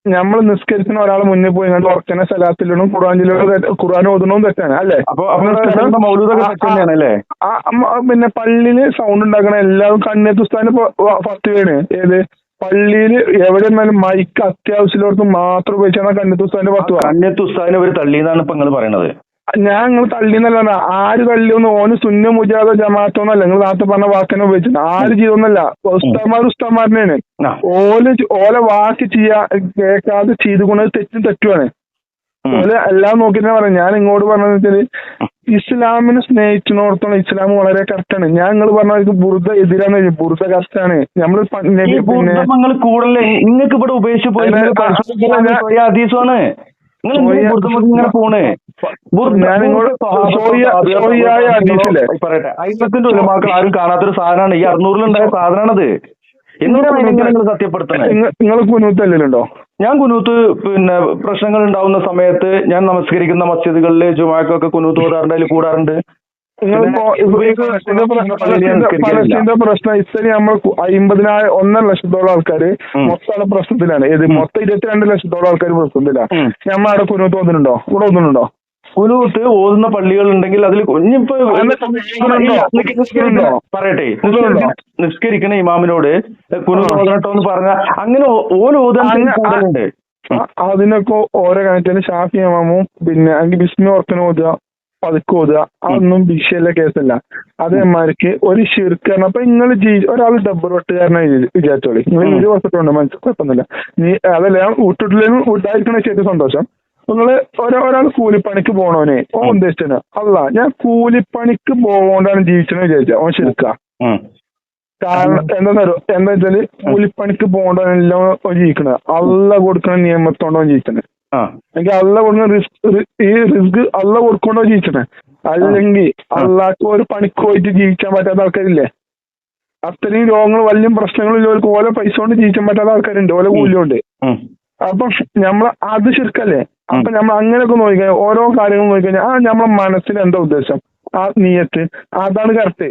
നമ്മൾ നിസ്കരിക്കുന്ന ഒരാൾ മുന്നിൽ പോയി കണ്ട് ഉറക്കനെ സ്ഥലത്തിലും ഖുർആൻ ഓതണവും തെറ്റാണ് അല്ലേ? പിന്നെ പള്ളിയില് സൗണ്ട് ഉണ്ടാക്കണ എല്ലാവരും കണ്ണിയത്ത് ഉസ്താദിന് ഫസ്റ്റ് വീണ് ഏത് പള്ളിയിൽ എവിടെ നിന്നാലും മൈക്ക് അത്യാവശ്യമുള്ളവർക്ക് മാത്രം ഉപയോഗിച്ചാണ് കന്നത്ത് ഉസ്താദിന്റെ പത്തുവ. കന്യത്ത് ഉസ്താദിനെ ഒരു തള്ളിയെന്നാണ് ഇപ്പൊ നിങ്ങൾ പറയണത്. ഞാൻ നിങ്ങൾ തള്ളിന്നല്ല, ആര് തള്ളിയൊന്നും ഓന് സുന്ന മുജാദോ ജമാഅത്തോന്നല്ല, നിങ്ങൾ നേരത്തെ പറഞ്ഞ വാക്കിനെ ഉപയോഗിച്ചത് ആര് ചെയ്തൊന്നല്ല. ഉസ്താമാരനെയാണ് ഓലെ വാക്ക് കേൾക്കാതെ ചെയ്തുകൊണ്ട് തെറ്റുമാണ്. ഓല് എല്ലാം നോക്കിട്ടാ പറയാം. ഞാൻ ഇങ്ങോട്ട് പറഞ്ഞതെന്ന് വെച്ചാല് ഇസ്ലാമിനെ സ്നേഹിച്ചിടത്തോളം ഇസ്ലാം വളരെ കറക്റ്റാണ്. ഞാൻ നിങ്ങൾ പറഞ്ഞ ബുർദ എതിരാന്ന്, ബുർദ കറക്റ്റാണ്. നമ്മള് നിങ്ങൾ കൂടുതൽ നിങ്ങൾക്ക് ഇവിടെ ഉപയോഗിച്ച് പോയി ഇങ്ങനെ പോണേ. പറയട്ടെ, അയ്യത്തിന്റെ ഉലമാക്കൾ ആരും കാണാത്തൊരു സാധനമാണ് ഈ 600-ലുണ്ടായ സാധനമാണത്. എന്തിനാണ് സത്യപ്പെടുത്തുന്നത്? നിങ്ങൾ കുനൂത്തല്ലുണ്ടോ? ഞാൻ കുനൂത്ത് പിന്നെ പ്രശ്നങ്ങൾ ഉണ്ടാവുന്ന സമയത്ത് ഞാൻ നമസ്കരിക്കുന്ന മസ്ജിദുകളിൽ ജുമാക്കൊക്കെ കുനൂത്ത് ഓതാറുണ്ട്, അതിൽ കൂടാറുണ്ട്. പലസ്തീന്റെ പ്രശ്നം ഇത്തരം നമ്മൾ 1.5 ലക്ഷത്തോളം ആൾക്കാർ മൊത്തം പ്രശ്നത്തിലാണ്. ഇത് മൊത്തം 22 ലക്ഷത്തോളം ആൾക്കാർ പ്രശ്നത്തിലാണ്. നമ്മൾ അവിടെ കുനൂത്ത് ഓതുന്നുണ്ടോ? ഇവിടെ ഓതുന്നുണ്ടോ? കുനൂത്ത് ഓതുന്ന പള്ളികൾ ഉണ്ടെങ്കിൽ അതിൽ പറയട്ടെ, നിസ്കരിക്കണ ഇമാമിനോട് കുനൂത്ത് ഓതണട്ടോ എന്ന് പറഞ്ഞ അങ്ങനെ ഓതുന്നുണ്ട്. അതിനൊക്കെ ഓരോ കണക്കിന് ഷാഫി ഇമാമും പിന്നെ അല്ലെങ്കിൽ ബിസ്മി ഓർക്കന് ഓതുക, പതുക്കെ ഓതുക, അതൊന്നും വിഷയല്ല, കേസല്ല. അതേമാർക്ക് ഒരു ഷിർക്ക് അപ്പൊ നിങ്ങൾ ഒരാൾ ഡബ്ബർ വെട്ടുകാരനായി വിചാരിച്ചോളി, നിങ്ങൾ 20 വർഷത്തോണ്ട് മനസ്സിൽ കുഴപ്പമൊന്നുമില്ല. നീ അതല്ല വിട്ടിട്ടില്ലെങ്കിലും വിട്ടായിരിക്കണ ശരി സന്തോഷം. നിങ്ങള് ഒരാൾ കൂലിപ്പണിക്ക് പോണോനെ ഓ ഉദ്ദേശിച്ചത് അല്ല, ഞാൻ കൂലിപ്പണിക്ക് പോകൊണ്ടാണ് ജീവിച്ചതെന്ന് വിചാരിച്ച ഓൻ ശരിക്ക. കാരണം എന്താ വെച്ചാല് കൂലിപ്പണിക്ക് പോകൊണ്ടാണ് എല്ലാം ജീവിക്കണത്. അള്ള കൊടുക്കണ നിയമത്തോണ്ടോ ജീവിക്കണേ. എനിക്ക് അള്ള കൊടുക്കുന്ന ഈ റിസ്ക് അള്ള കൊടുക്കൊണ്ടോ ജീവിക്കണേ. അല്ലെങ്കിൽ അള്ളാക്ക് ഒരു പണിക്ക് പോയിട്ട് ജീവിക്കാൻ പറ്റാത്ത ആൾക്കാരില്ലേ? അത്രയും രോഗങ്ങൾ വലിയ പ്രശ്നങ്ങളില്ല, ഓരോ പൈസ കൊണ്ട് ജീവിക്കാൻ പറ്റാത്ത ആൾക്കാരുണ്ട്, ഓരോ കൂലിയുണ്ട്. അപ്പൊ നമ്മള് അത് ശരിക്കല്ലേ? അപ്പൊ നമ്മൾ അങ്ങനെയൊക്കെ നോക്കിക്കഴിഞ്ഞാൽ ഓരോ കാര്യങ്ങൾ നോക്കിക്കഴിഞ്ഞാൽ നമ്മളെ മനസ്സിൽ എന്താ ഉദ്ദേശം, ആ നീയത്ത് അതാണ് കറക്റ്റ്.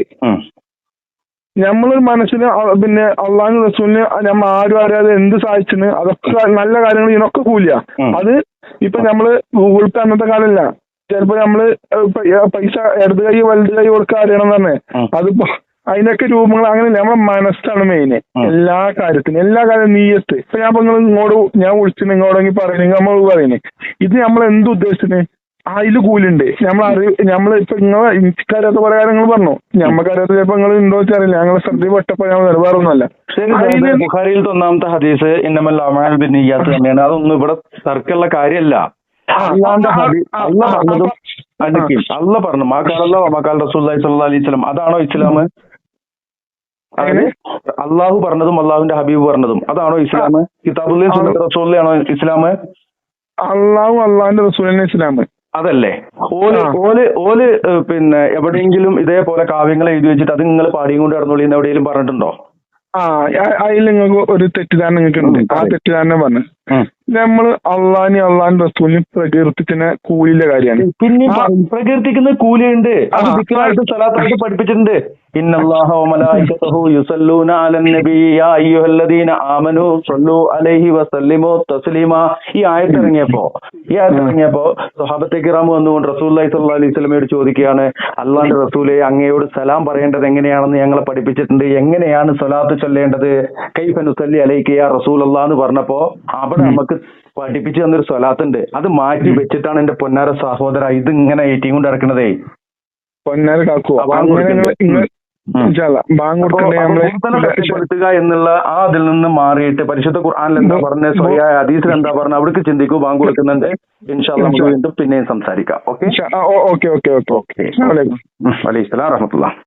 നമ്മളൊരു മനസ്സിന് പിന്നെ അള്ളാഹു റസൂലിന് നമ്മൾ ആരും അറിയാതെ എന്ത് സാധിച്ചിന് അതൊക്കെ നല്ല കാര്യങ്ങൾ ഇതിനൊക്കെ കൂലിയ. അത് ഇപ്പൊ നമ്മള് ഗൂഗിൾ പേ അന്നത്തെ കാലമല്ല, ചിലപ്പോ നമ്മള് പൈസ ഇടത് കൈ വലത് കൈ കൊടുക്കാൻ അറിയണം തന്നെ. അതിപ്പോ അതിനൊക്കെ രൂപങ്ങൾ അങ്ങനെയല്ല, നമ്മളെ മനസ്സാണ് മെയിന് എല്ലാ കാര്യത്തിനും നീയത്ത്. ഇപ്പൊ ഞാൻ വിളിച്ചു നിങ്ങളോടെങ്കിൽ പറയുന്നത് നമ്മൾ പറയുന്നത് ഇത് നമ്മൾ എന്ത് ഉദ്ദേശിച്ചത് അതില് കൂലുണ്ട്. നമ്മളിപ്പോ നിങ്ങളെ എനിക്കറിയാത്ത കുറെ കാര്യങ്ങൾ പറഞ്ഞു, ഞമ്മക്കറിയാത്ത ചിലപ്പോ നിങ്ങൾ ഉണ്ടോ വെച്ചറിയില്ല, ഞങ്ങളെ ശ്രദ്ധ പെട്ടപ്പോ ഞാൻ വേറെ ഒന്നുമല്ല. ബുഖാരിയിൽ 1-ാമത്തെ ഹദീസ് ഇന്നമൽ അഅ്മാലു ബിന്നിയ്യാത്ത് തന്നെയാണ്. അതൊന്നും ഇവിടെ തർക്കമുള്ള കാര്യമല്ല. അള്ള പറഞ്ഞു മാക്കാൽ റസൂലുള്ളാഹി സ്വല്ലല്ലാഹു അലൈഹി വസല്ലം, അതാണോ ഇസ്ലാം? അള്ളാഹു പറഞ്ഞതും അള്ളാഹുവിന്റെ ഹബീബ് പറഞ്ഞതും അതാണോ ഇസ്ലാം? കിതാബുല്ലയും സുന്നത്ത് റസൂലുള്ളാഹിയാണോ ഇസ്ലാം? അള്ളാഹുവിന്റെ റസൂലിനെ ഇസ്ലാം അതല്ലേ? ഓല് പിന്നെ എവിടെയെങ്കിലും ഇതേപോലെ കാവ്യങ്ങൾ എഴുതി വെച്ചിട്ട് അത് നിങ്ങൾ പാടിയും കൊണ്ട് നടന്നോളി എന്ന് എവിടെയെങ്കിലും പറഞ്ഞിട്ടുണ്ടോ? അതിൽ നിങ്ങൾക്ക് ഒരു തെറ്റിദ്ധാരണ നിങ്ങൾക്കുണ്ട്. ആ തെറ്റിദ്ധാരണ പറഞ്ഞു നമ്മള് അള്ളാഹിന്റെ റസൂലിന് പ്രകീർത്തിക്കുന്ന കൂലിന്റെ കാര്യമാണ്. പിന്നെ പ്രകീർത്തിക്കുന്ന കൂലിയുണ്ട്, അത് സലാത്തായിട്ട് പഠിപ്പിച്ചിട്ടുണ്ട്. ഇന്നല്ലാഹ വമലായികതഹു യുസല്ലൂന അലൻ നബി യാ അയ്യുഹല്ലദീന ആമനു സ്വല്ലു അലൈഹി വസല്ലിമു തസ്ലീമാ. ഈ ആയത്ത് ഇറങ്ങിയപ്പോ സ്വഹാബത്തെ കിറാം വന്നുകൊണ്ട് റസൂലുള്ളാഹി സ്വല്ലല്ലാഹു അലൈഹി വസല്ലമയോട് ചോദിക്കുകയാണ്, അള്ളാഹിന്റെ റസൂലെ അങ്ങയോട് സലാം പറയേണ്ടത് എങ്ങനെയാണെന്ന് ഞങ്ങളെ പഠിപ്പിച്ചിട്ടുണ്ട്, എങ്ങനെയാണ് സ്വലാത്ത് ചൊല്ലേണ്ടത്? കൈഫ നുസല്ലി അലൈക യാ റസൂലല്ലാഹ് എന്ന് പറഞ്ഞപ്പോ അവിടെ നമുക്ക് പഠിപ്പിച്ചു തന്നൊരു സ്വലാത്തുണ്ട്, അത് മാറ്റി വെച്ചിട്ടാണ് എന്റെ പൊന്നാര സഹോദര ഇത് ഇങ്ങനെ ഏറ്റിയും കൊണ്ട് ഇറക്കണതേ. പൊന്നാര പ്പെടുത്തുക എന്നുള്ള അതിൽ നിന്ന് മാറിയിട്ട് പരിശുദ്ധ ഖുർആനിൽ എന്താ പറഞ്ഞത്, സ്വഹിയായ ഹദീസിൽ എന്താ പറഞ്ഞത് അവിടേക്ക് ചിന്തിക്കൂ. ബാങ്ക് കൊടുക്കുന്നുണ്ട്. ഇൻഷാ അല്ലാഹ് നമുക്ക് വീണ്ടും പിന്നെയും സംസാരിക്കാം. ഓക്കെ. വലൈക്കും സലാം വറഹ്മത്തുള്ളാഹി.